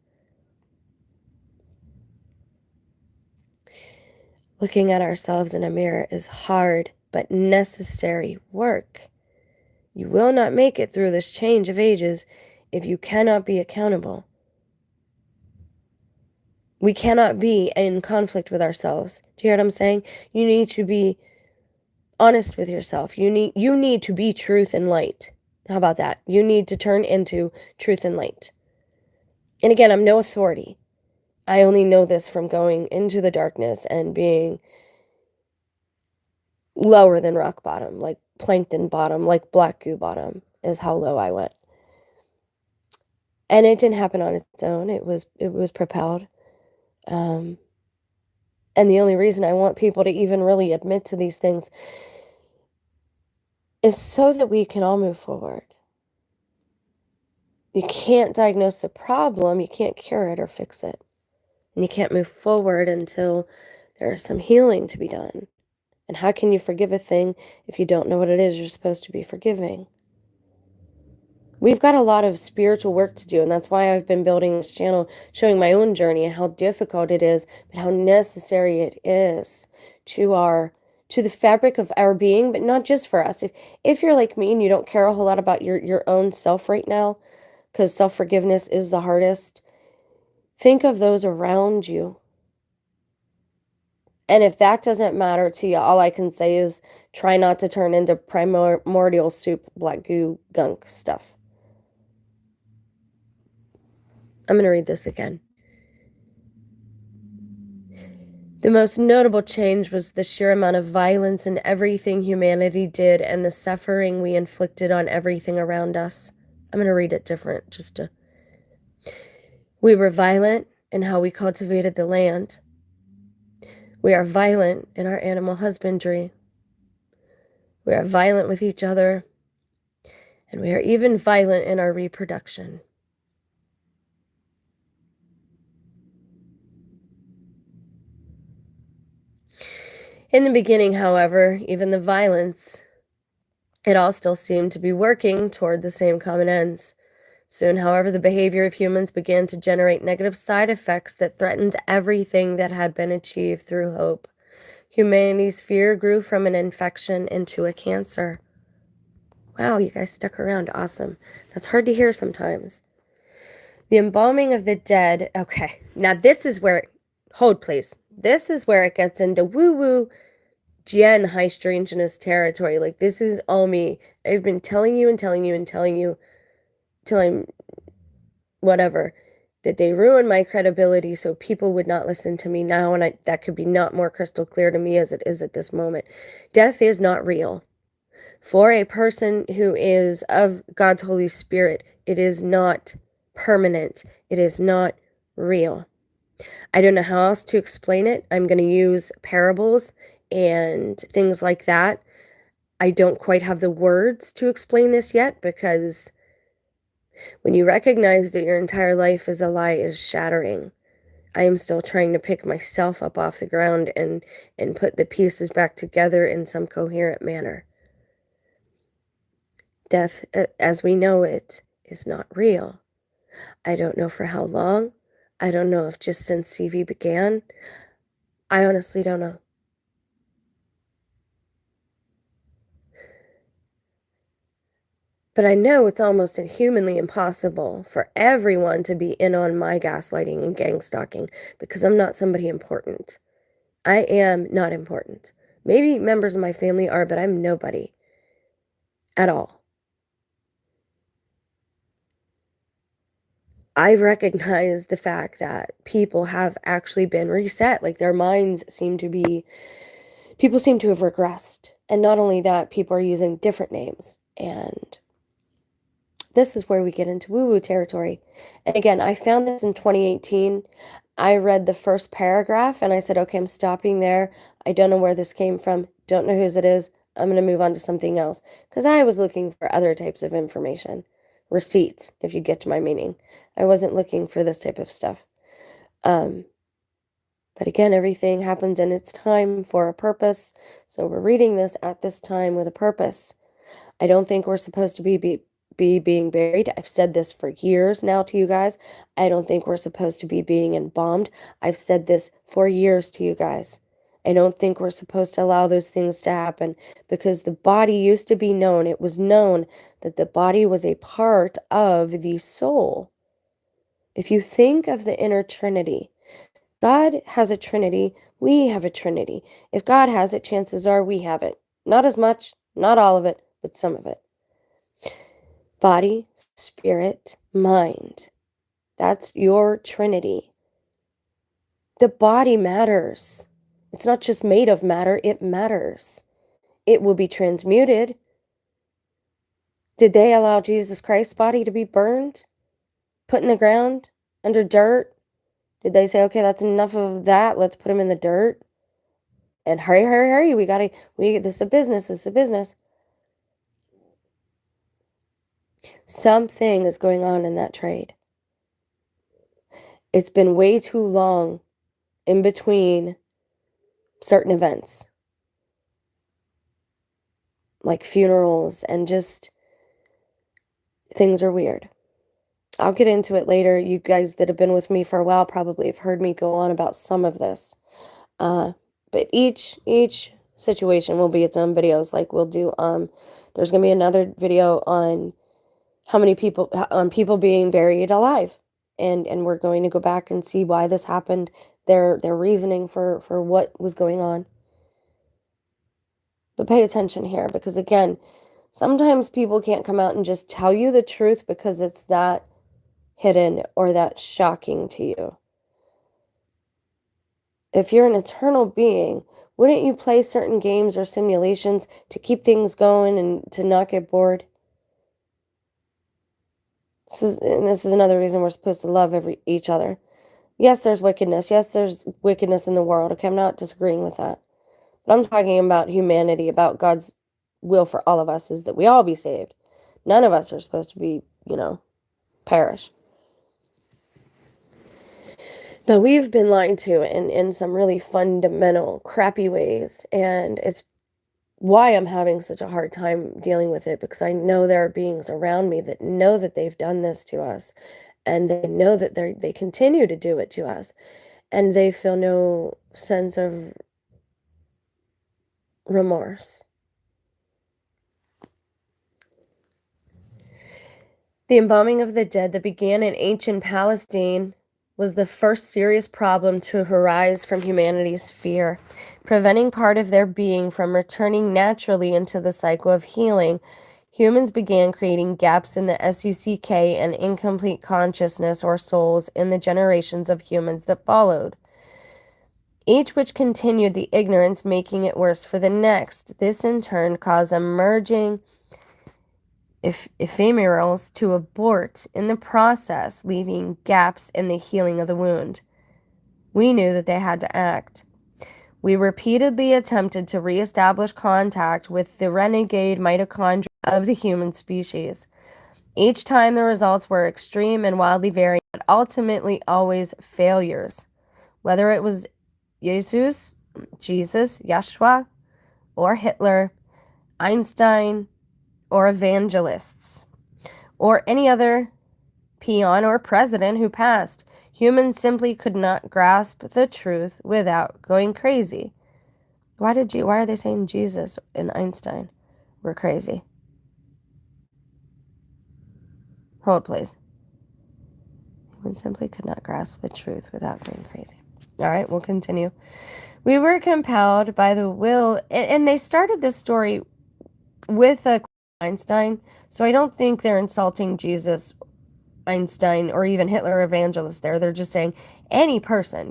Looking at ourselves in a mirror is hard but necessary work. You will not make it through this change of ages if you cannot be accountable. We cannot be in conflict with ourselves. Do you hear what I'm saying? You need to be honest with yourself. You need to be truth and light. How about that? You need to turn into truth and light. And again, I'm no authority. I only know this from going into the darkness and being lower than rock bottom, like plankton bottom, like black goo bottom is how low I went. And it didn't happen on its own. It was propelled. And the only reason I want people to even really admit to these things is so that we can all move forward. You can't diagnose the problem, you can't cure it or fix it. And you can't move forward until there's some healing to be done. And how can you forgive a thing if you don't know what it is you're supposed to be forgiving? We've got a lot of spiritual work to do, and that's why I've been building this channel, showing my own journey and how difficult it is, but how necessary it is to the fabric of our being, but not just for us. If you're like me and you don't care a whole lot about your own self right now, because self-forgiveness is the hardest, think of those around you. And if that doesn't matter to you, all I can say is try not to turn into primordial soup, black goo, gunk stuff. I'm going to read this again. The most notable change was the sheer amount of violence in everything humanity did and the suffering we inflicted on everything around us. I'm going to read it different, We were violent in how we cultivated the land. We are violent in our animal husbandry. We are violent with each other. And we are even violent in our reproduction. In the beginning, however, even the violence, it all still seemed to be working toward the same common ends. Soon, however, the behavior of humans began to generate negative side effects that threatened everything that had been achieved through hope. Humanity's fear grew from an infection into a cancer. Wow, you guys stuck around. Awesome. That's hard to hear sometimes. The embalming of the dead. Okay, now this is where, hold please. This is where it gets into woo-woo Jen high strangeness territory. Like, this is all me. I've been telling you and telling you and telling you till I'm whatever, that they ruined my credibility so people would not listen to me now, and that could be not more crystal clear to me as it is at this moment. Death is not real. For a person who is of God's Holy Spirit, it is not permanent. It is not real. I don't know how else to explain it. I'm going to use parables and things like that. I don't quite have the words to explain this yet, because when you recognize that your entire life is a lie, is shattering. I am still trying to pick myself up off the ground and put the pieces back together in some coherent manner. Death, as we know it, is not real. I don't know for how long. I don't know if just since CV began. I honestly don't know. But I know it's almost inhumanly impossible for everyone to be in on my gaslighting and gang stalking because I'm not somebody important. I am not important. Maybe members of my family are, but I'm nobody at all. I recognize the fact that people have actually been reset. Like their minds seem to be, people seem to have regressed. And not only that, people are using different names. And this is where we get into woo-woo territory. And again, I found this in 2018. I read the first paragraph and I said, okay, I'm stopping there. I don't know where this came from. Don't know whose it is. I'm going to move on to something else. Because I was looking for other types of information. Receipts, if you get to my meaning. I wasn't looking for this type of stuff. But again, everything happens in its time for a purpose. So we're reading this at this time with a purpose. I don't think we're supposed to be being buried. I've said this for years now to you guys. I don't think we're supposed to be being embalmed. I've said this for years to you guys. I don't think we're supposed to allow those things to happen because the body used to be known. It was known that the body was a part of the soul. If you think of the inner Trinity, God has a Trinity. We have a Trinity. If God has it, chances are we have it. Not as much, not all of it, but some of it. Body, spirit, mind. That's your Trinity. The body matters. It's not just made of matter, it matters. It will be transmuted. Did they allow Jesus Christ's body to be burned? Put in the ground? Under dirt? Did they say, okay, that's enough of that, let's put him in the dirt? And hurry, hurry, hurry, this is a business, this is a business. Something is going on in that trade. It's been way too long in between certain events, like funerals, and just things are weird. I'll get into it later. You guys that have been with me for a while probably have heard me go on about some of this. But each situation will be its own videos. Like we'll do, there's going to be another video on how many people, on people being buried alive. And we're going to go back and see why this happened, their reasoning for what was going on. But pay attention here, because again, sometimes people can't come out and just tell you the truth because it's that hidden or that shocking to you. If you're an eternal being, wouldn't you play certain games or simulations to keep things going and to not get bored? This is another reason we're supposed to love each other. Yes, there's wickedness. Yes, there's wickedness in the world. Okay, I'm not disagreeing with that. But I'm talking about humanity, about God's will for all of us is that we all be saved. None of us are supposed to be, perish. But we've been lied to in some really fundamental, crappy ways. And it's why I'm having such a hard time dealing with it, because I know there are beings around me that know that they've done this to us. And they know that they continue to do it to us. And they feel no sense of remorse. The embalming of the dead that began in ancient Palestine was the first serious problem to arise from humanity's fear, preventing part of their being from returning naturally into the cycle of healing. Humans began creating gaps in the SUCK and incomplete consciousness or souls in the generations of humans that followed, each which continued the ignorance, making it worse for the next. This in turn caused emerging ephemerals to abort in the process, leaving gaps in the healing of the wound. We knew that they had to act. We repeatedly attempted to reestablish contact with the renegade mitochondria of the human species. Each time the results were extreme and wildly varying, but ultimately always failures. Whether it was Jesus, Yeshua, or Hitler, Einstein, or evangelists, or any other peon or president who passed, humans simply could not grasp the truth without going crazy. Why are they saying Jesus and Einstein were crazy? Hold, please. Humans simply could not grasp the truth without going crazy. All right, we'll continue. We were compelled by the will, and they started this story with Einstein, so I don't think they're insulting Jesus, Einstein, or even Hitler evangelist there. They're just saying any person,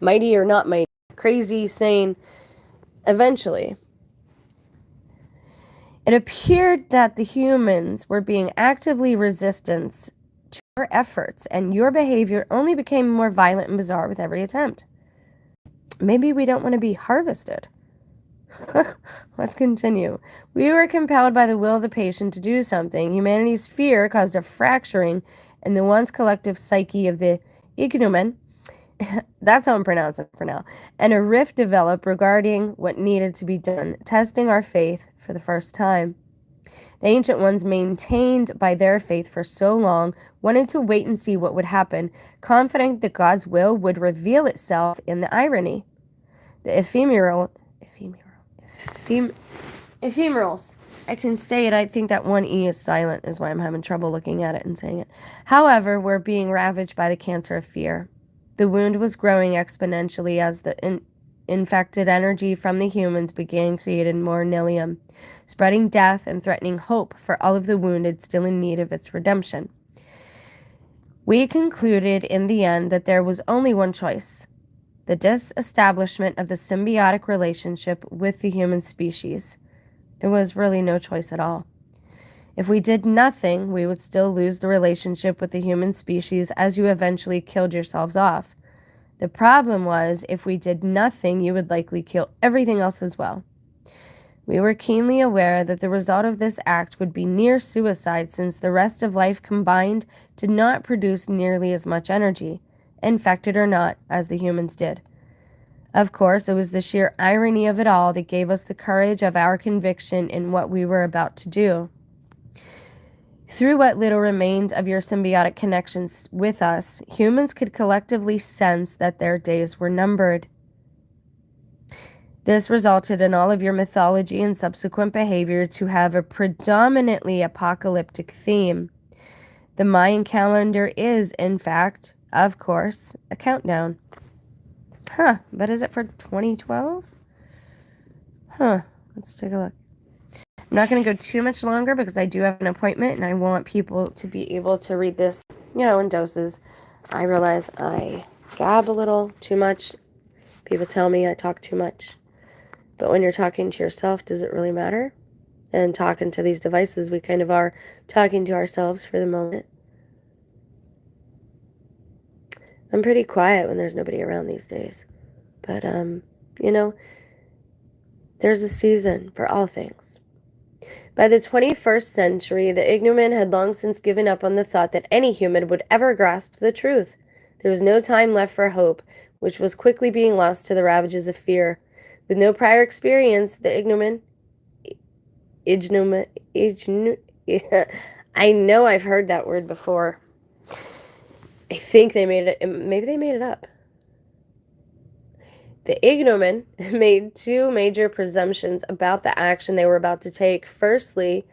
mighty or not mighty, crazy, sane, eventually. It appeared that the humans were being actively resistant to your efforts, and your behavior only became more violent and bizarre with every attempt. Maybe we don't want to be harvested. Let's continue. We were compelled by the will of the patient to do something. Humanity's fear caused a fracturing in the once collective psyche of the ignomen. That's how I'm pronouncing it for now. And a rift developed regarding what needed to be done, testing our faith for the first time. The ancient ones, maintained by their faith for so long, wanted to wait and see what would happen, confident that God's will would reveal itself in the irony. The ephemerals. I can say it. I think that one E is silent, is why I'm having trouble looking at it and saying it. However, we're being ravaged by the cancer of fear. The wound was growing exponentially as the infected energy from the humans began creating more nilium, spreading death and threatening hope for all of the wounded still in need of its redemption. We concluded in the end that there was only one choice: the disestablishment of the symbiotic relationship with the human species. It was really no choice at all. If we did nothing, we would still lose the relationship with the human species as you eventually killed yourselves off. The problem was, if we did nothing, you would likely kill everything else as well. We were keenly aware that the result of this act would be near suicide, since the rest of life combined did not produce nearly as much energy, infected or not, as the humans did. Of course, it was the sheer irony of it all that gave us the courage of our conviction in what we were about to do. Through what little remained of your symbiotic connections with us, humans could collectively sense that their days were numbered. This resulted in all of your mythology and subsequent behavior to have a predominantly apocalyptic theme. The Mayan calendar is, in fact, of course, a countdown. But is it for 2012? Let's take a look. I'm not going to go too much longer because I do have an appointment and I want people to be able to read this, in doses. I realize I gab a little too much. People tell me I talk too much. But when you're talking to yourself, does it really matter? And talking to these devices, we kind of are talking to ourselves for the moment. I'm pretty quiet when there's nobody around these days. But, there's a season for all things. By the 21st century, the ignomen had long since given up on the thought that any human would ever grasp the truth. There was no time left for hope, which was quickly being lost to the ravages of fear. With no prior experience, the I know I've heard that word before. I think maybe they made it up. The ignomen made two major presumptions about the action they were about to take. Firstly,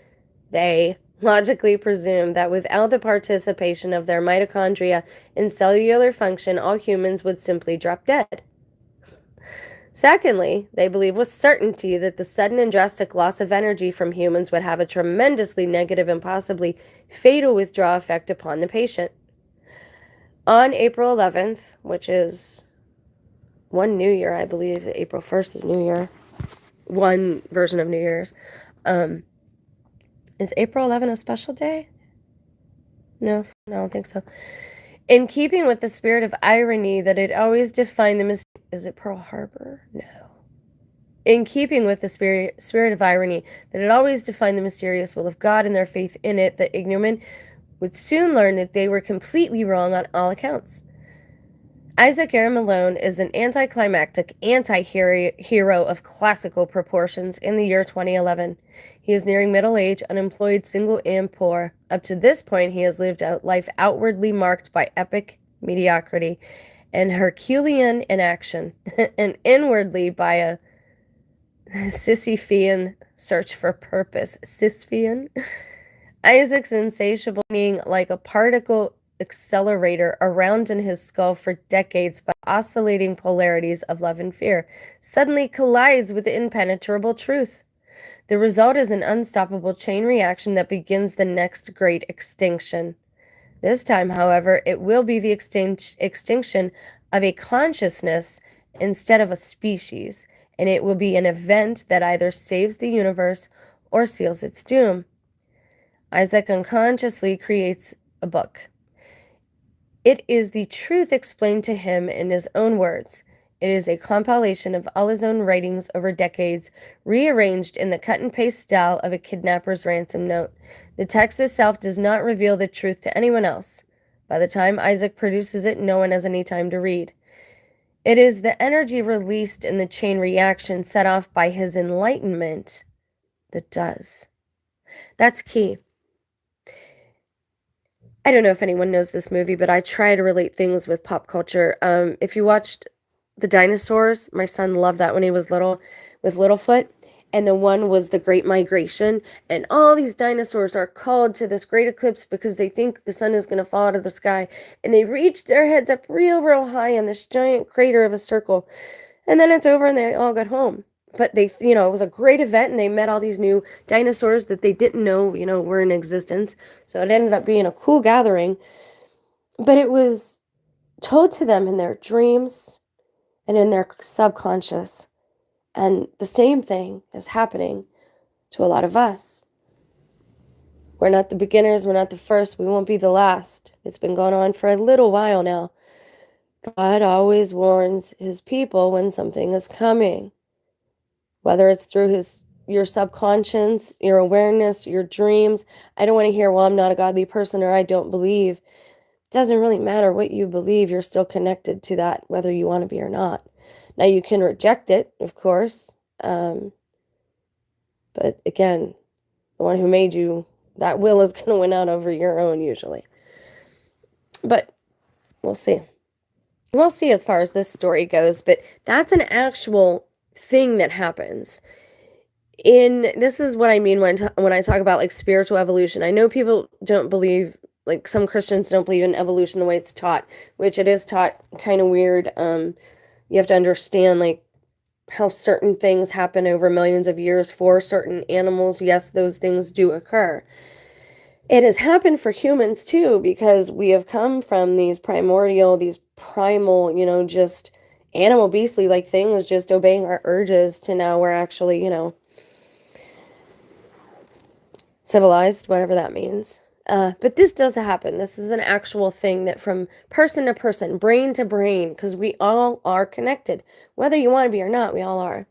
they logically presumed that without the participation of their mitochondria in cellular function, all humans would simply drop dead. Secondly, they believed with certainty that the sudden and drastic loss of energy from humans would have a tremendously negative and possibly fatal withdrawal effect upon the patient. On April 11th, which is one New Year, I believe, April 1st is New Year, one version of New Year's, is April 11 a special day? No, I don't think so. In keeping with the spirit of irony that had always defined the is it Pearl Harbor? No. In keeping with the spirit of irony that had always defined the mysterious will of God and their faith in it, the ignomen would soon learn that they were completely wrong on all accounts. Isaac Air Malone is an anticlimactic anti-hero of classical proportions in the year 2011. He is nearing middle age, unemployed, single, and poor. Up to this point, he has lived a life outwardly marked by epic mediocrity and Herculean inaction, and inwardly by a Sisyphean search for purpose. Sisyphean? Isaac's insatiable being like a particle accelerator around in his skull for decades by oscillating polarities of love and fear suddenly collides with impenetrable truth. The result is an unstoppable chain reaction that begins the next great extinction. This time, however, it will be the extinction of a consciousness instead of a species, and it will be an event that either saves the universe or seals its doom. Isaac unconsciously creates a book. It is the truth explained to him in his own words. It is a compilation of all his own writings over decades, rearranged in the cut-and-paste style of a kidnapper's ransom note. The text itself does not reveal the truth to anyone else. By the time Isaac produces it, no one has any time to read. It is the energy released in the chain reaction set off by his enlightenment that does. That's key. I don't know if anyone knows this movie, but I try to relate things with pop culture. If you watched the dinosaurs, my son loved that when he was little, with Littlefoot, and the one was the Great Migration, and all these dinosaurs are called to this great eclipse because they think the sun is going to fall out of the sky, and they reach their heads up real high in this giant crater of a circle, and then it's over and they all got home. But they, it was a great event, and they met all these new dinosaurs that they didn't know, were in existence. So it ended up being a cool gathering. But it was told to them in their dreams and in their subconscious. And the same thing is happening to a lot of us. We're not the beginners, we're not the first, we won't be the last. It's been going on for a little while now. God always warns his people when something is coming. Whether it's through your subconscious, your awareness, your dreams. I don't want to hear, well, I'm not a godly person or I don't believe. It doesn't really matter what you believe. You're still connected to that, whether you want to be or not. Now, you can reject it, of course. But again, the one who made you, that will is going to win out over your own usually. But we'll see. We'll see as far as this story goes. But that's an actual thing that happens. This is what I mean when I talk about like spiritual evolution. I know people don't believe, like some Christians don't believe in evolution the way it's taught, which it is taught kind of weird. You have to understand like how certain things happen over millions of years for certain animals. Yes, those things do occur. It has happened for humans too, because we have come from these primal, just animal beastly like things, just obeying our urges, to now we're actually, civilized, whatever that means. But this does happen. This is an actual thing that from person to person, brain to brain, because we all are connected. Whether you want to be or not, we all are.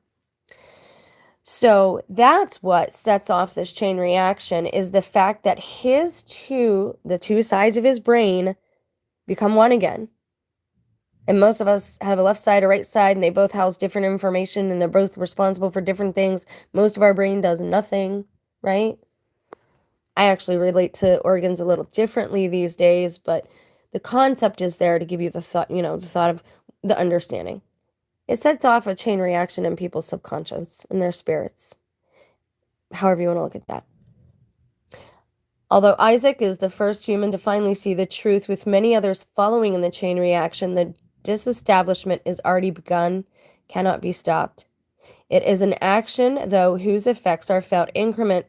So that's what sets off this chain reaction, is the fact that the two sides of his brain become one again. And most of us have a left side, a right side, and they both house different information, and they're both responsible for different things. Most of our brain does nothing, right? I actually relate to organs a little differently these days, but the concept is there to give you the thought, the thought of the understanding. It sets off a chain reaction in people's subconscious and their spirits, however you want to look at that. Although Isaac is the first human to finally see the truth, with many others following in the chain reaction, the disestablishment is already begun, cannot be stopped. It is an action, though, whose effects are felt incrementally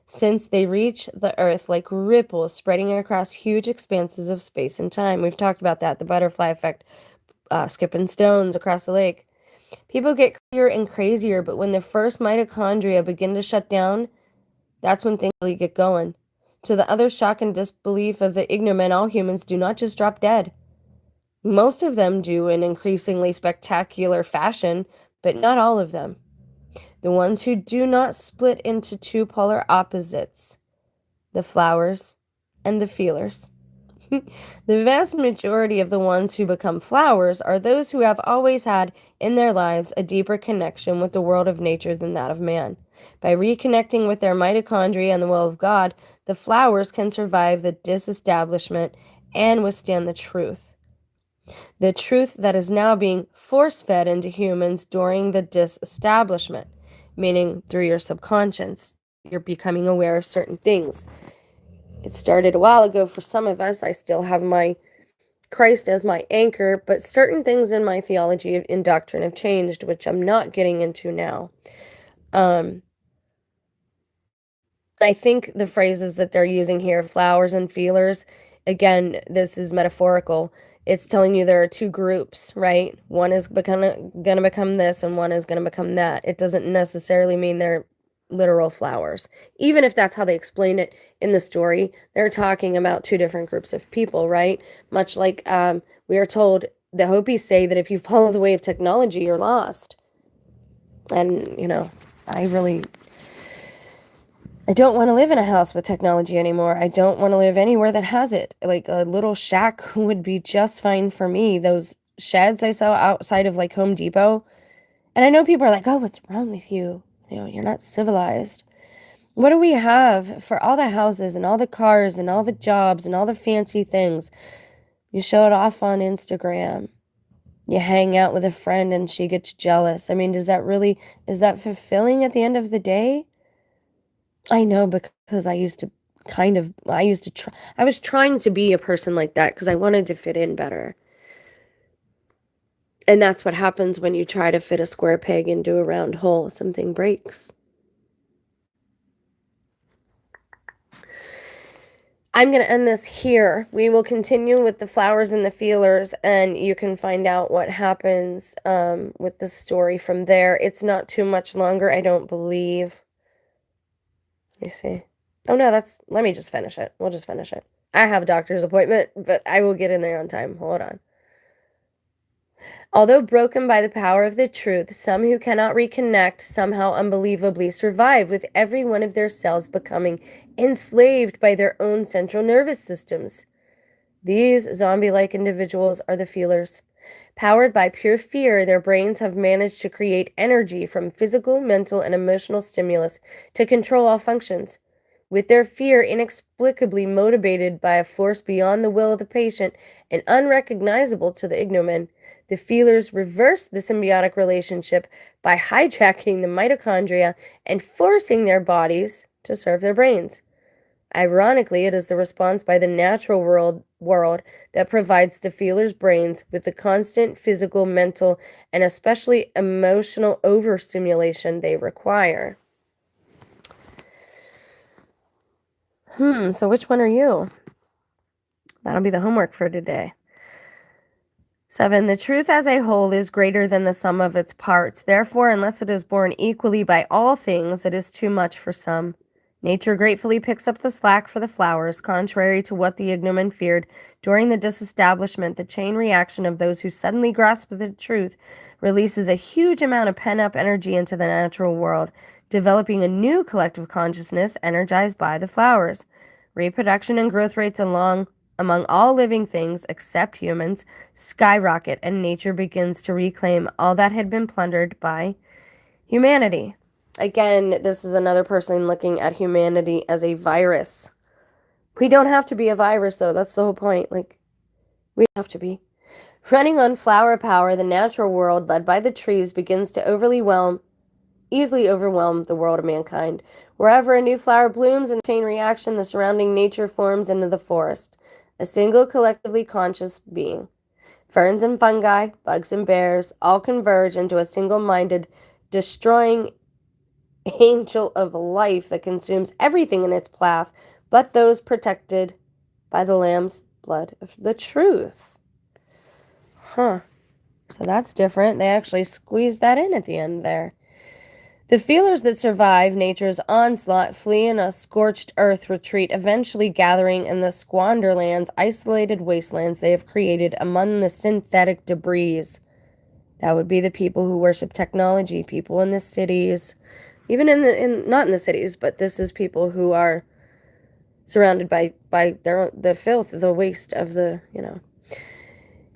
since they reach the earth like ripples spreading across huge expanses of space and time. We've talked about that, the butterfly effect, skipping stones across the lake. People get crazier and crazier, but when the first mitochondria begin to shut down, that's when things really get going. To the utter shock and disbelief of the ignorant, all humans do not just drop dead. Most of them do in increasingly spectacular fashion, but not all of them. The ones who do not split into two polar opposites, the flowers and the feelers. The vast majority of the ones who become flowers are those who have always had in their lives a deeper connection with the world of nature than that of man. By reconnecting with their mitochondria and the will of God, the flowers can survive the disestablishment and withstand the truth. The truth that is now being force fed into humans during the disestablishment, meaning through your subconscious. You're becoming aware of certain things. It started a while ago for some of us. I still have my Christ as my anchor, but certain things in my theology and doctrine have changed, which I'm not getting into now. I think the phrases that they're using here, flowers and feelers, again, this is metaphorical. It's telling you there are two groups, right? One is gonna become this and one is gonna become that. It doesn't necessarily mean they're literal flowers. Even if that's how they explain it in the story, they're talking about two different groups of people, right? Much like we are told, the Hopis say that if you follow the way of technology, you're lost. And, I don't want to live in a house with technology anymore. I don't want to live anywhere that has it. Like a little shack would be just fine for me. Those sheds I saw outside of like Home Depot. And I know people are like, "Oh, what's wrong with you? You're not civilized." What do we have for all the houses and all the cars and all the jobs and all the fancy things? You show it off on Instagram. You hang out with a friend and she gets jealous. I mean, is that fulfilling at the end of the day? I know, because I was trying to be a person like that because I wanted to fit in better. And that's what happens when you try to fit a square peg into a round hole. Something breaks. I'm going to end this here. We will continue with the flowers and the feelers, and you can find out what happens with the story from there. It's not too much longer, I don't believe. Let me see. Oh, no, let me just finish it. We'll just finish it. I have a doctor's appointment, but I will get in there on time. Hold on. Although broken by the power of the truth, some who cannot reconnect somehow unbelievably survive, with every one of their cells becoming enslaved by their own central nervous systems. These zombie-like individuals are the feelers. Powered by pure fear, their brains have managed to create energy from physical, mental, and emotional stimulus to control all functions. With their fear inexplicably motivated by a force beyond the will of the patient and unrecognizable to the ignomen, the feelers reverse the symbiotic relationship by hijacking the mitochondria and forcing their bodies to serve their brains. Ironically, it is the response by the natural world that provides the feelers' brains with the constant physical, mental, and especially emotional overstimulation they require. So which one are you? That'll be the homework for today. 7. The truth as a whole is greater than the sum of its parts. Therefore, unless it is borne equally by all things, it is too much for some. Nature gratefully picks up the slack for the flowers, contrary to what the ignomen feared. During the disestablishment, the chain reaction of those who suddenly grasp the truth releases a huge amount of pent-up energy into the natural world, developing a new collective consciousness energized by the flowers. Reproduction and growth rates among all living things, except humans, skyrocket, and nature begins to reclaim all that had been plundered by humanity. Again, this is another person looking at humanity as a virus. We don't have to be a virus, though. That's the whole point. We don't have to be. Running on flower power, the natural world, led by the trees, begins to easily overwhelm the world of mankind. Wherever a new flower blooms in chain reaction, the surrounding nature forms into the forest, a single collectively conscious being. Ferns and fungi, bugs and bears, all converge into a single-minded, destroying angel of life that consumes everything in its path but those protected by the Lamb's blood of the truth. So that's different. They actually squeezed that in at the end there. The feelers that survive nature's onslaught flee in a scorched earth retreat, eventually gathering in the squanderlands, isolated wastelands they have created among the synthetic debris. That would be the people who worship technology, people in the cities, even not in the cities, but this is people who are surrounded by the filth, the waste of the,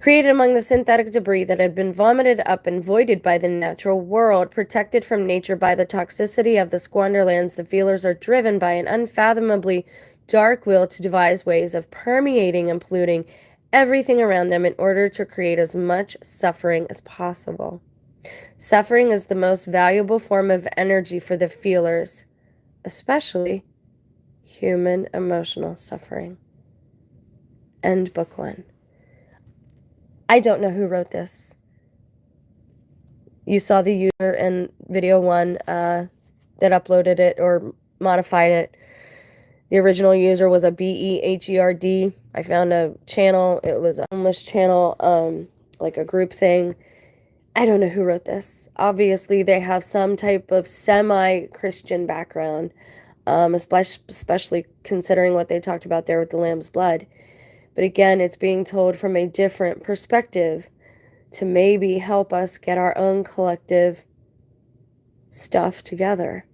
created among the synthetic debris that had been vomited up and voided by the natural world, protected from nature by the toxicity of the squanderlands. The feelers are driven by an unfathomably dark will to devise ways of permeating and polluting everything around them in order to create as much suffering as possible. Suffering is the most valuable form of energy for the feelers, especially human emotional suffering. End book 1. I don't know who wrote this. You saw the user in video 1 that uploaded it or modified it. The original user was a BEHERD. I found a channel. It was a homeless channel, like a group thing. I don't know who wrote this. Obviously, they have some type of semi-Christian background, especially considering what they talked about there with the lamb's blood. But again, it's being told from a different perspective to maybe help us get our own collective stuff together.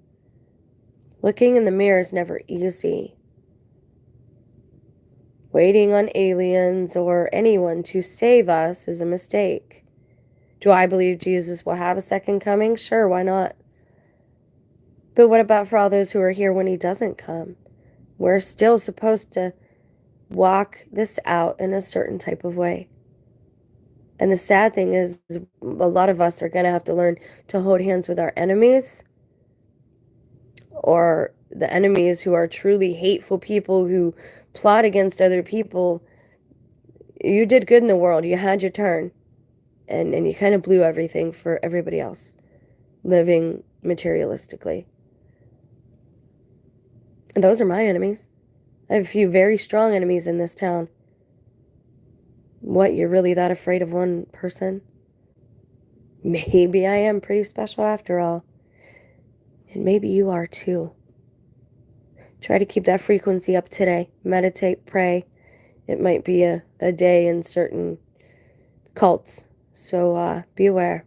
Looking in the mirror is never easy. Waiting on aliens or anyone to save us is a mistake. Do I believe Jesus will have a second coming? Sure, why not? But what about for all those who are here when he doesn't come? We're still supposed to walk this out in a certain type of way. And the sad thing is a lot of us are going to have to learn to hold hands with our enemies, or the enemies who are truly hateful people who plot against other people. You did good in the world. You had your turn. And you kind of blew everything for everybody else, living materialistically. And those are my enemies. I have a few very strong enemies in this town. What, you're really that afraid of one person? Maybe I am pretty special after all. And maybe you are too. Try to keep that frequency up today. Meditate, pray. It might be a day in certain cults. So be aware.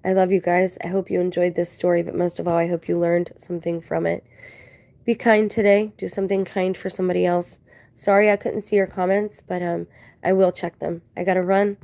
I love you guys. I hope you enjoyed this story, but most of all, I hope you learned something from it. Be kind today. Do something kind for somebody else. Sorry I couldn't see your comments, but I will check them. I gotta run.